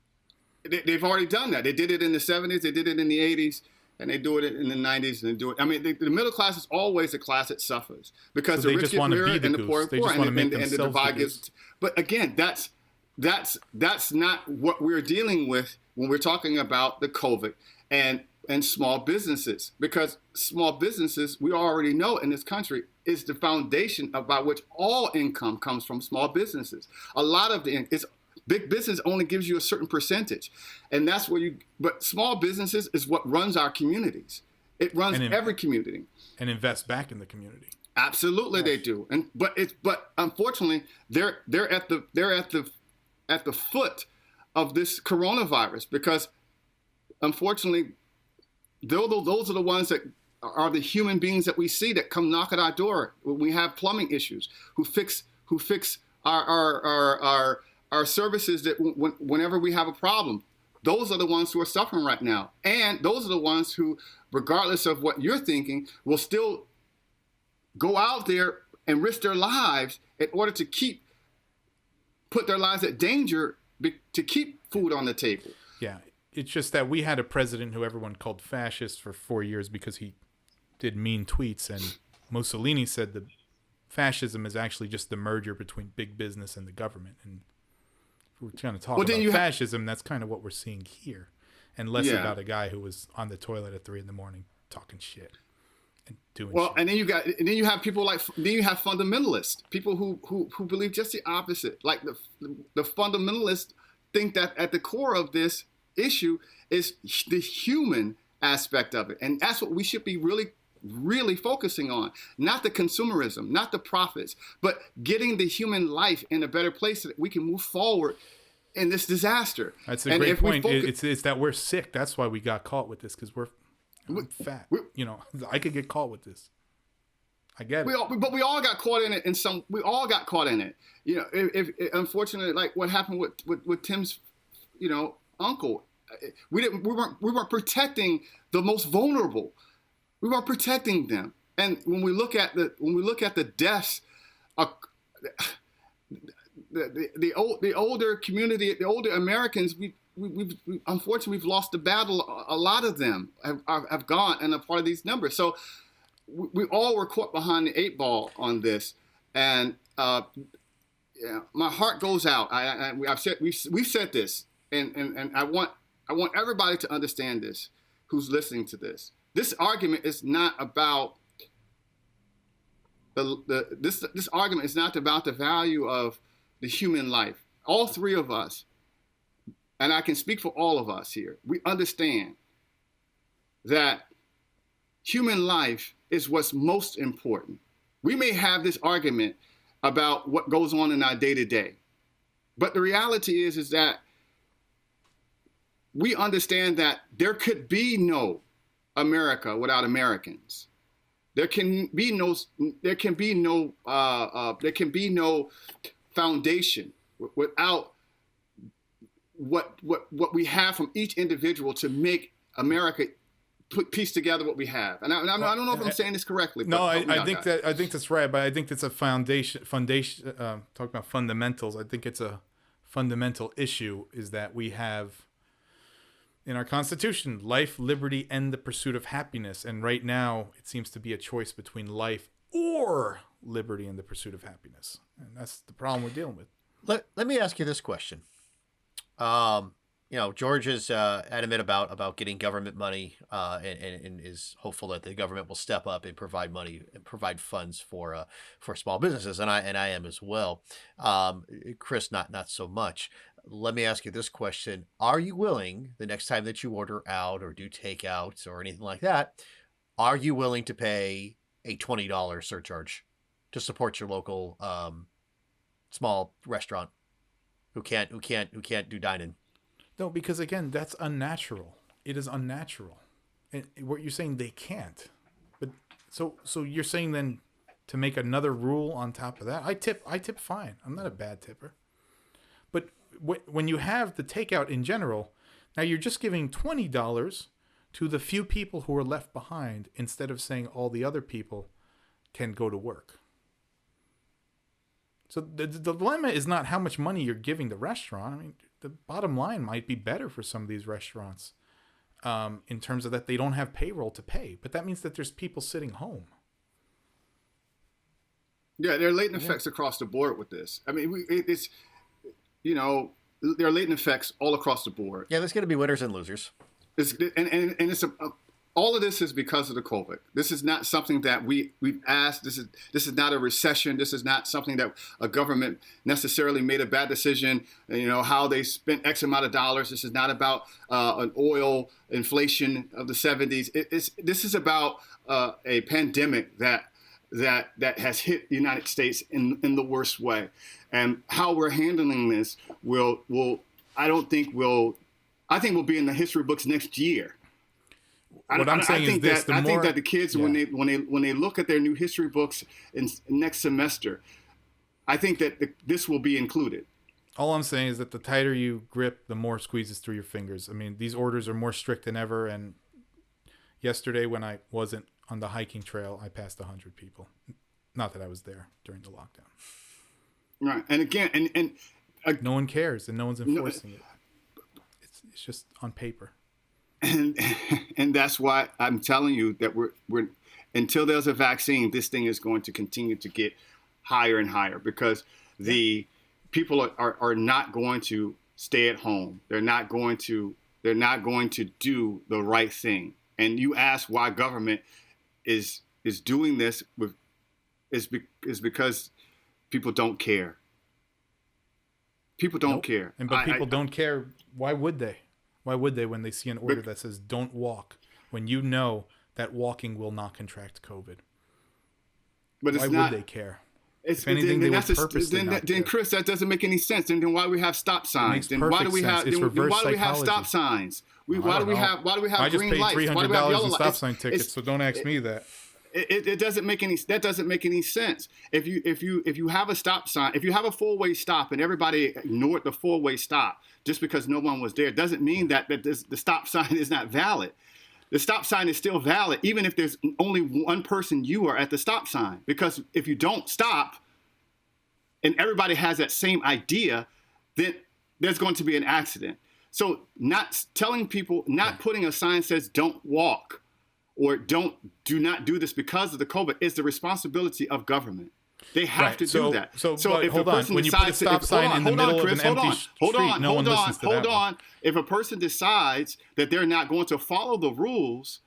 They've already done that. They did it in the 70s, they did it in the 80s, and they do it in the 90s. And they do it. I mean, the middle class is always the class that suffers because the rich get richer and the poor are poor, and the divide gets. But again, that's not what we're dealing with when we're talking about the COVID and small businesses, because small businesses, we already know in this country, is the foundation by which all income comes from small businesses. A lot of big business only gives you a certain percentage, and that's where but small businesses is what runs our communities. It runs every community and invests back in the community. Absolutely, yes. They do. But unfortunately, they're at the foot of this coronavirus, because unfortunately, those are the ones that are the human beings that we see that come knock at our door when we have plumbing issues, who fix our services that whenever we have a problem. Those are the ones who are suffering right now. And those are the ones who, regardless of what you're thinking, will still go out there and risk their lives in order to put their lives at danger to keep food on the table. Yeah, it's just that we had a president who everyone called fascist for 4 years because he did mean tweets, and Mussolini said that fascism is actually just the merger between big business and the government. And if we're trying to talk about fascism, that's kind of what we're seeing here, and less about a guy who was on the toilet at 3 a.m. talking shit and doing shit. And then you have people you have fundamentalists, people who believe just the opposite. Like the fundamentalists think that at the core of this issue is the human aspect of it, and that's what we should be really focusing on. Not the consumerism, not the profits, but getting the human life in a better place so that we can move forward in this disaster. That's a great point. It's that we're sick. That's why we got caught with this, because I'm fat. I could get caught with this. I get it. But we all got caught in it. We all got caught in it. If unfortunately, like what happened with Tim's, uncle, we weren't protecting the most vulnerable. We weren't protecting them. And when we look at the deaths, the older community, the older Americans, we unfortunately we've lost the battle. A lot of them have gone and are part of these numbers. So we all were caught behind the 8 ball on this, and my heart goes out. We've said this, and I want everybody to understand this who's listening to this. This argument is not about this argument is not about the value of the human life. All three of us, and I can speak for all of us here, we understand that human life is what's most important. We may have this argument about what goes on in our day-to-day, but the reality is that we understand that there could be no America without Americans. There can be no foundation without what we have from each individual to make America piece together what we have. And I don't know if I'm saying this correctly. No, I think that's right. But I think that's a foundation. Talking about fundamentals, I think it's a fundamental issue is that we have in our Constitution life, liberty, and the pursuit of happiness. And right now, it seems to be a choice between life or liberty and the pursuit of happiness. And that's the problem we're dealing with. Let me ask you this question. George is adamant about getting government money and is hopeful that the government will step up and provide money and provide funds for small businesses, and I am as well. Chris, not so much. Let me ask you this question: are you willing, the next time that you order out or do takeouts or anything like that, are you willing to pay a $20 surcharge to support your local small restaurant who can't do dine-in? No, because again, that's unnatural. It is unnatural. And what you're saying, they can't. But so you're saying then to make another rule on top of that? I tip fine. I'm not a bad tipper. But when you have the takeout in general, now you're just giving $20 to the few people who are left behind instead of saying all the other people can go to work. So the dilemma is not how much money you're giving the restaurant. I mean, the bottom line might be better for some of these restaurants in terms of that they don't have payroll to pay. But that means that there's people sitting home. Yeah, there are latent effects across the board with this. I mean, there are latent effects all across the board. Yeah, there's going to be winners and losers. All of this is because of the COVID. This is not something that we've asked. This is not a recession. This is not something that a government necessarily made a bad decision. How they spent X amount of dollars. This is not about an oil inflation of the 70s. This is about a pandemic that has hit the United States in the worst way, and how we're handling this I think will be in the history books next year. I think that the kids, when they look at their new history books in next semester, I think that this will be included. All I'm saying is that the tighter you grip, the more squeezes through your fingers. I mean, these orders are more strict than ever. And yesterday, when I wasn't on the hiking trail, I passed 100 people. Not that I was there during the lockdown. Right. And again, and no one cares, and no one's enforcing it. It's just on paper. And that's why I'm telling you that we're until there's a vaccine, this thing is going to continue to get higher and higher, because the people are not going to stay at home. They're not going to do the right thing. And you ask why government is doing this is because people don't care. People don't care. But people don't care. Why would they? Why would they when they see an order that says don't walk, when you know that walking will not contract COVID? But why would they care? If anything, they would purposely not care. Then, Chris, that doesn't make any sense. Then why do we have stop signs? Then why do we have stop signs? Why do we have green lights? I just paid $300 in stop sign tickets, so don't ask me that. It doesn't make any. That doesn't make any sense. If you have a stop sign, if you have a four-way stop and everybody ignored the four-way stop just because no one was there, doesn't mean that the stop sign is not valid. The stop sign is still valid, even if there's only one person you are at the stop sign. Because if you don't stop, and everybody has that same idea, then there's going to be an accident. So not telling people, not putting a sign that says don't walk or do not do this because of the COVID is the responsibility of government. They have to do that. So if hold on, when you put a stop sign in the middle of an empty street, no one listens to that. Hold on. If a person decides that they're not going to follow the rules,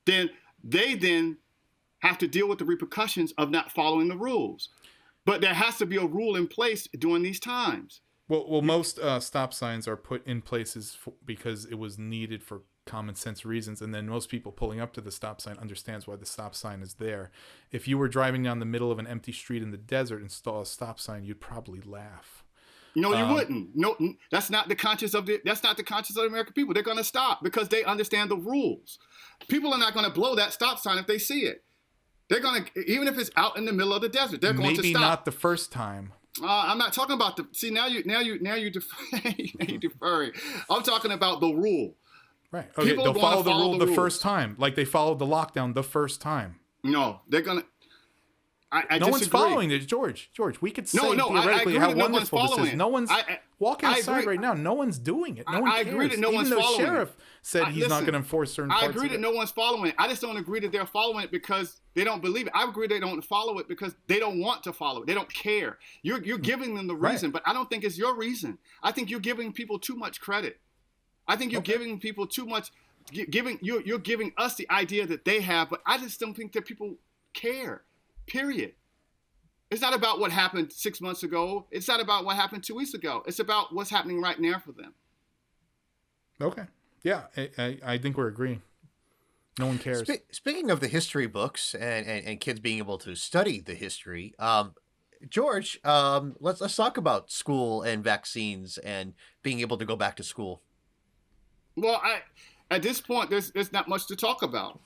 then they have to deal with the repercussions of not following the rules. But there has to be a rule in place during these times. Well, most stop signs are put in places because it was needed for common sense reasons, and then most people pulling up to the stop sign understands why the stop sign is there. If you were driving down the middle of an empty street in the desert and saw a stop sign, you'd probably laugh. No, you wouldn't. No, that's not the conscience of the American people. They're going to stop because they understand the rules. People are not going to blow that stop sign if they see it. They're going to, even if it's out in the middle of the desert, they're going to stop. Maybe not the first time. I'm not talking about now you deferring. I'm talking about the rule. Right. Okay. They'll follow the rule the first time, like they followed the lockdown the first time. No, they're gonna. I no one's following it, George. We could say theoretically how wonderful this is. No one's walking outside right now. No one's doing it. No one cares. I agree that no one's following it. Even the sheriff said he's not going to enforce certain parts of it. I agree that no one's following it. I just don't agree that they're following it because they don't believe it. I agree they don't follow it because they don't want to follow it. They don't care. You're giving them the reason, but I don't think it's your reason. I think you're giving people too much credit. I think you're giving people too much. You're giving us the idea that they have, but I just don't think that people care. Period. It's not about what happened 6 months ago. It's not about what happened 2 weeks ago. It's about what's happening right now for them. Okay. Yeah, I think we're agreeing. No one cares. Speaking of the history books and kids being able to study the history, George, let's talk about school and vaccines and being able to go back to school. Well, at this point, there's not much to talk about.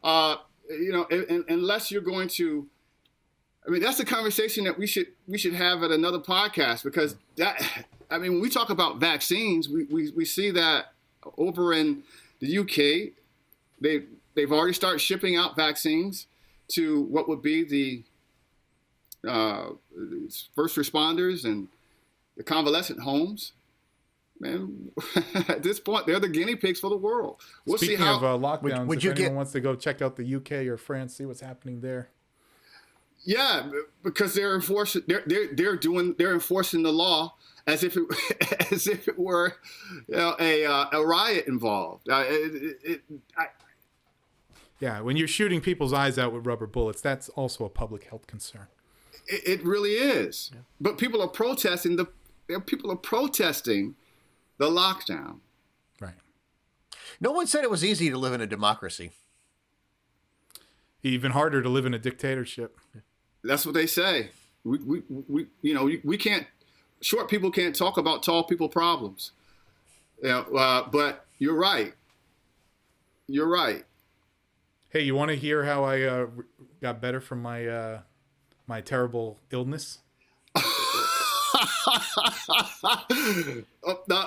Unless you're going to. I mean, that's a conversation that we should have at another podcast, because when we talk about vaccines, we see that over in the UK, they've already started shipping out vaccines to what would be the first responders and the convalescent homes. Man, at this point, they're the guinea pigs for the world. We'll Speaking see how. Of lockdowns, if anyone wants to go check out the UK or France, see what's happening there. Yeah, because they're enforcing. They're enforcing the law as if it were a riot involved. Yeah, when you're shooting people's eyes out with rubber bullets, that's also a public health concern. It really is. Yeah. But people are protesting the lockdown. Right. No one said it was easy to live in a democracy. Even harder to live in a dictatorship. That's what they say. We can't. Short people can't talk about tall people problems. But you're right. You're right. Hey, you want to hear how I got better from my my terrible illness?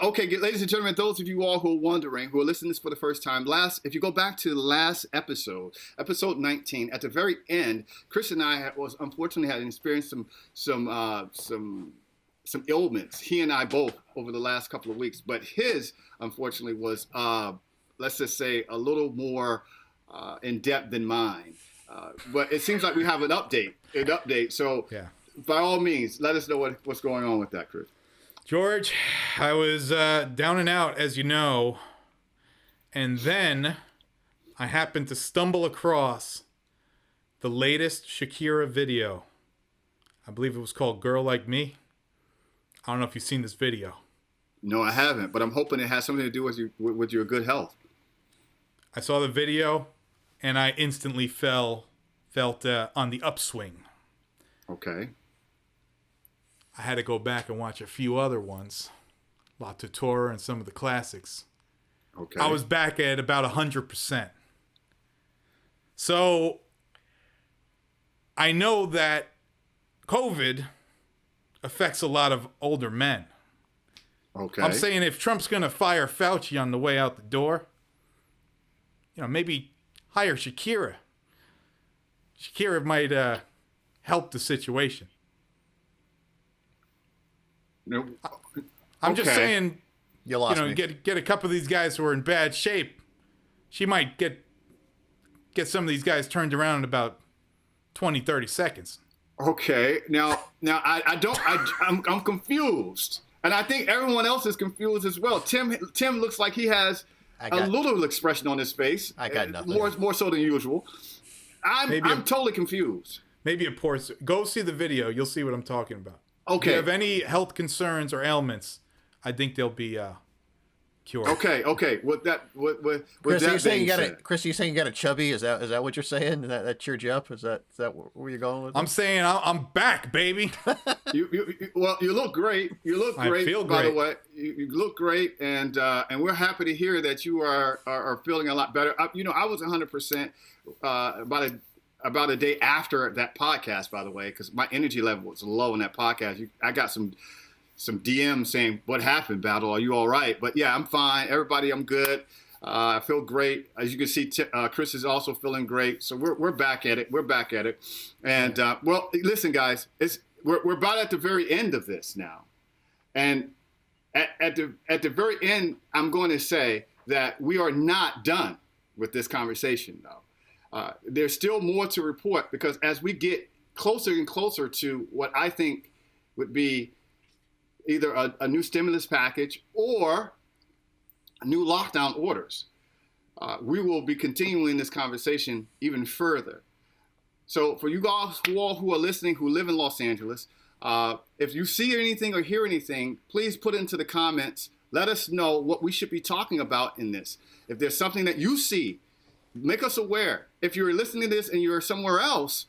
Okay, ladies and gentlemen, those of you all who are wondering, who are listening to this for the first time, if you go back to the last episode, episode 19, at the very end, Chris and I unfortunately had experienced some ailments. He and I both over the last couple of weeks, but his unfortunately was let's just say a little more in depth than mine. But it seems like we have an update. So yeah. By all means, let us know what's going on with that, Chris. George, I was down and out, as you know, and then I happened to stumble across the latest Shakira video. I believe it was called Girl Like Me. I don't know if you've seen this video. No, I haven't, but I'm hoping it has something to do with your good health. I saw the video, and I instantly felt on the upswing. Okay. I had to go back and watch a few other ones, La Tutora and some of the classics. Okay. I was back at about 100%. So I know that COVID affects a lot of older men. Okay. I'm saying if Trump's going to fire Fauci on the way out the door, maybe hire Shakira. Shakira might help the situation. No. I'm just saying, you lost me. Get a couple of these guys who are in bad shape. She might get some of these guys turned around in about 20, 30 seconds. Okay. Now I'm confused. And I think everyone else is confused as well. Tim looks like he has a little expression on his face. I got nothing. More so than usual. I'm totally confused. Maybe a poor. Go see the video. You'll see what I'm talking about. Okay. If you have any health concerns or ailments, I think they'll be cured. Okay. With Chris, that you saying Chris, you saying you got a chubby? Is that what you're saying? That cheered you up? Is that where you're going with? I'm saying I'm back, baby. you look great. You look great. I feel by great. the way. You look great, and we're happy to hear that you are feeling a lot better. I was 100% about a day after that podcast, by the way, because my energy level was low in that podcast. I got some DMs saying, "What happened, Battle? Are you all right?" But yeah, I'm fine. Everybody, I'm good. I feel great. As you can see, Chris is also feeling great. So we're back at it. We're back at it. And well, listen, guys, we're about at the very end of this now, and at the very end, I'm going to say that we are not done with this conversation, though. There's still more to report because as we get closer and closer to what I think would be either a new stimulus package or new lockdown orders, we will be continuing this conversation even further. So for you guys who are listening, who live in Los Angeles, if you see anything or hear anything, please put into the comments. Let us know what we should be talking about in this. If there's something that you see, make us aware. If you're listening to this and you're somewhere else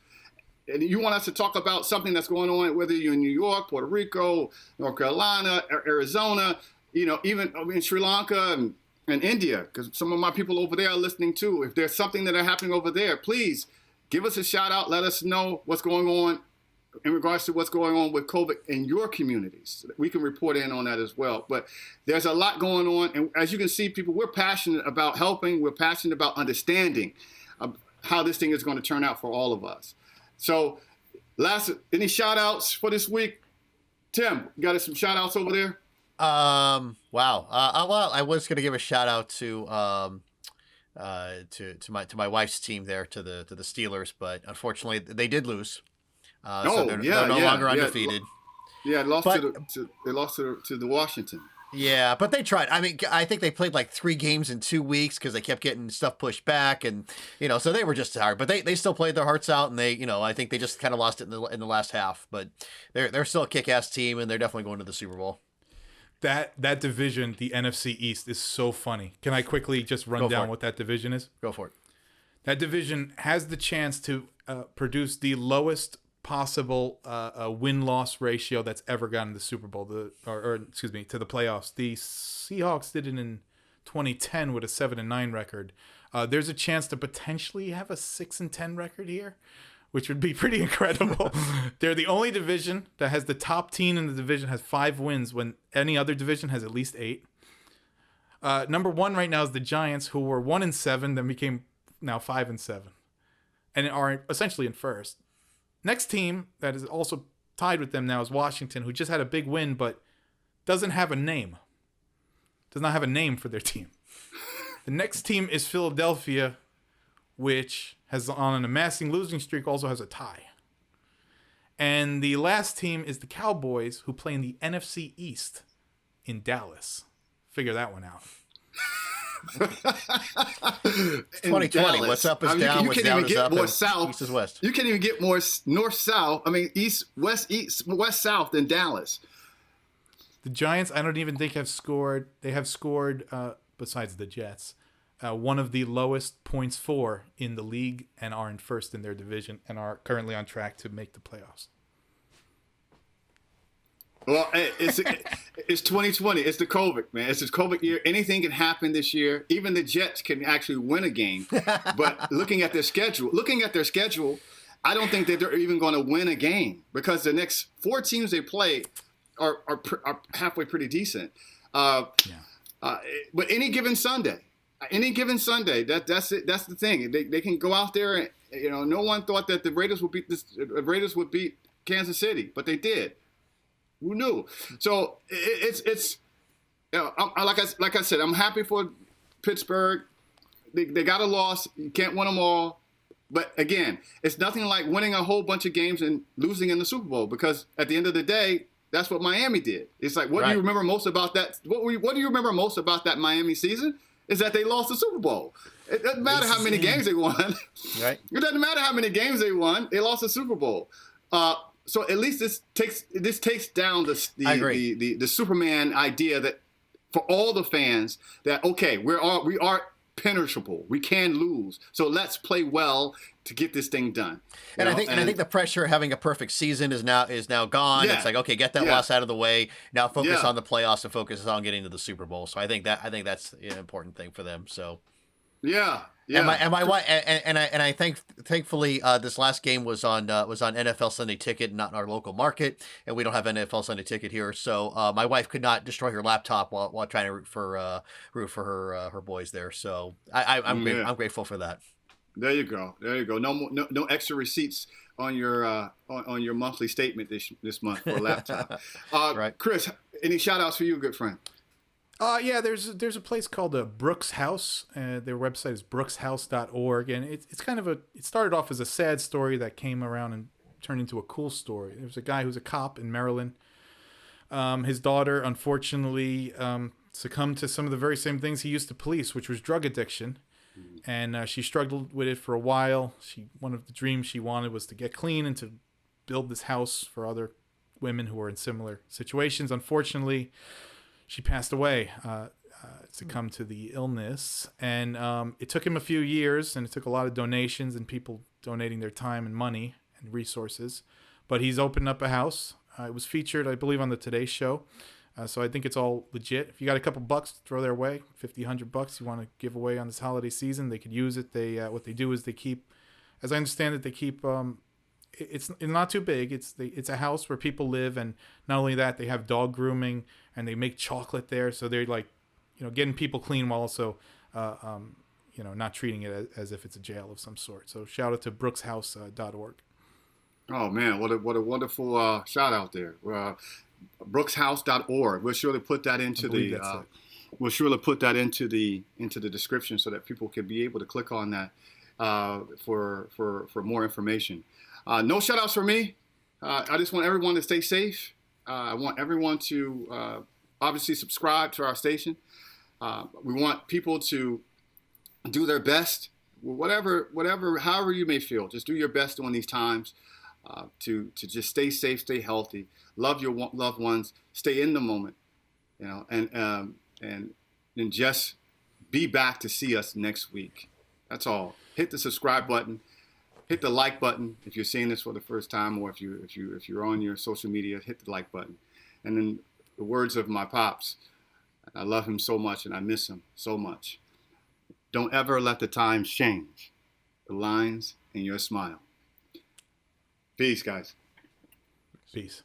and you want us to talk about something that's going on, whether you're in New York, Puerto Rico, North Carolina, Arizona, even in Sri Lanka and India, because some of my people over there are listening too. If there's something that are happening over there, please give us a shout out. Let us know what's going on in regards to what's going on with COVID in your communities, so that we can report in on that as well. But there's a lot going on. And as you can see, people, we're passionate about helping. We're passionate about understanding how this thing is going to turn out for all of us. So any shout outs for this week? Tim, you got some shout outs over there? Wow. Well, I was going to give a shout out to my wife's team there, to the Steelers, but unfortunately they did lose. So they're no longer undefeated. Yeah, they lost to the Washington. Yeah, but they tried. I mean, I think they played like 3 games in 2 weeks because they kept getting stuff pushed back, and so they were just tired. But they still played their hearts out, and they I think they just kind of lost it in the last half. But they're still a kick-ass team, and they're definitely going to the Super Bowl. That division, the NFC East, is so funny. Can I quickly just run down what that division is? Go for it. That division has the chance to produce the lowest possible win-loss ratio that's ever gotten to the Super Bowl, to the playoffs. The Seahawks did it in 2010 with a 7-9 record. There's a chance to potentially have a 6-10 record here, which would be pretty incredible. They're the only division that has the top team in the division has 5 wins when any other division has at least 8. Number 1 right now is the Giants, who were 1-7, then became now 5-7, and are essentially in first. Next team that is also tied with them now is Washington, who just had a big win but doesn't have a name. Does not have a name for their team. The next team is Philadelphia, which has on an amassing losing streak, also has a tie. And the last team is the Cowboys, who play in the NFC East in Dallas. Figure that one out. 2020. What's up is down. What's down is up. More south. East is west. You can't even get more north south. I mean, east west south than Dallas. The Giants, I don't even think have scored. They have scored, besides the Jets, one of the lowest points for in the league, and are in first in their division, and are currently on track to make the playoffs. Well, it's 2020. It's the COVID, man. It's the COVID year. Anything can happen this year. Even the Jets can actually win a game. But looking at their schedule, I don't think that they're even going to win a game, because the next 4 teams they play are halfway pretty decent. But any given Sunday, that's it. That's the thing. They can go out there and, no one thought that the Raiders would beat Kansas City, but they did. Who knew? So it's like I said, I'm happy for Pittsburgh. They got a loss. You can't win them all. But again, it's nothing like winning a whole bunch of games and losing in the Super Bowl, because at the end of the day, that's what Miami did. It's like, what do you remember most about that? What do you remember most about that Miami season? Is that they lost the Super Bowl. It doesn't matter how many games they won. Right. It doesn't matter how many games they won. They lost the Super Bowl. So at least this takes down the Superman idea that for all the fans that, okay, we are penetrable. We can lose. So let's play well to get this thing done. And I think the pressure of having a perfect season is now gone. Yeah. It's like, okay, get that loss out of the way. Now focus on the playoffs and focus on getting to the Super Bowl. So I think that's an important thing for them. So yeah. And my wife I thankfully this last game was on NFL Sunday Ticket, not in our local market, and we don't have NFL Sunday Ticket here. So my wife could not destroy her laptop while trying to root for her boys there. So I'm grateful for that. There you go. No extra receipts on your monthly statement this month for a laptop. Right. Chris, any shout outs for you, good friend? There's a place called Brooks House. Their website is brookshouse.org, and it started off as a sad story that came around and turned into a cool story. There was a guy who's a cop in Maryland. His daughter, unfortunately, succumbed to some of the very same things he used to police, which was drug addiction. And she struggled with it for a while. One of the dreams she wanted was to get clean and to build this house for other women who were in similar situations. Unfortunately, she passed away, succumbed to the illness. And it took him a few years, and it took a lot of donations and people donating their time and money and resources. But he's opened up a house. It was featured, I believe, on the Today Show. So I think it's all legit. If you got a couple bucks to throw their way, $50, $100 you want to give away on this holiday season, they could use it. What they do is they keep, as I understand it, they keep. It's not too big. It's a house where people live, and not only that, they have dog grooming and they make chocolate there. So they're like, getting people clean while also, not treating it as if it's a jail of some sort. So shout out to brookshouse.org. Oh man, what a wonderful shout out there. Brookshouse.org. We'll surely put that into the description so that people can be able to click on that for more information. No shout outs for me. I just want everyone to stay safe. I want everyone to obviously subscribe to our station. We want people to do their best, however you may feel. Just do your best during these times to just stay safe, stay healthy, love your loved ones, stay in the moment, and just be back to see us next week. That's all. Hit the subscribe button. Hit the like button if you're seeing this for the first time, or if you're on your social media, hit the like button. And then the words of my pops, I love him so much and I miss him so much. Don't ever let the times change the lines in your smile. Peace, guys. Peace.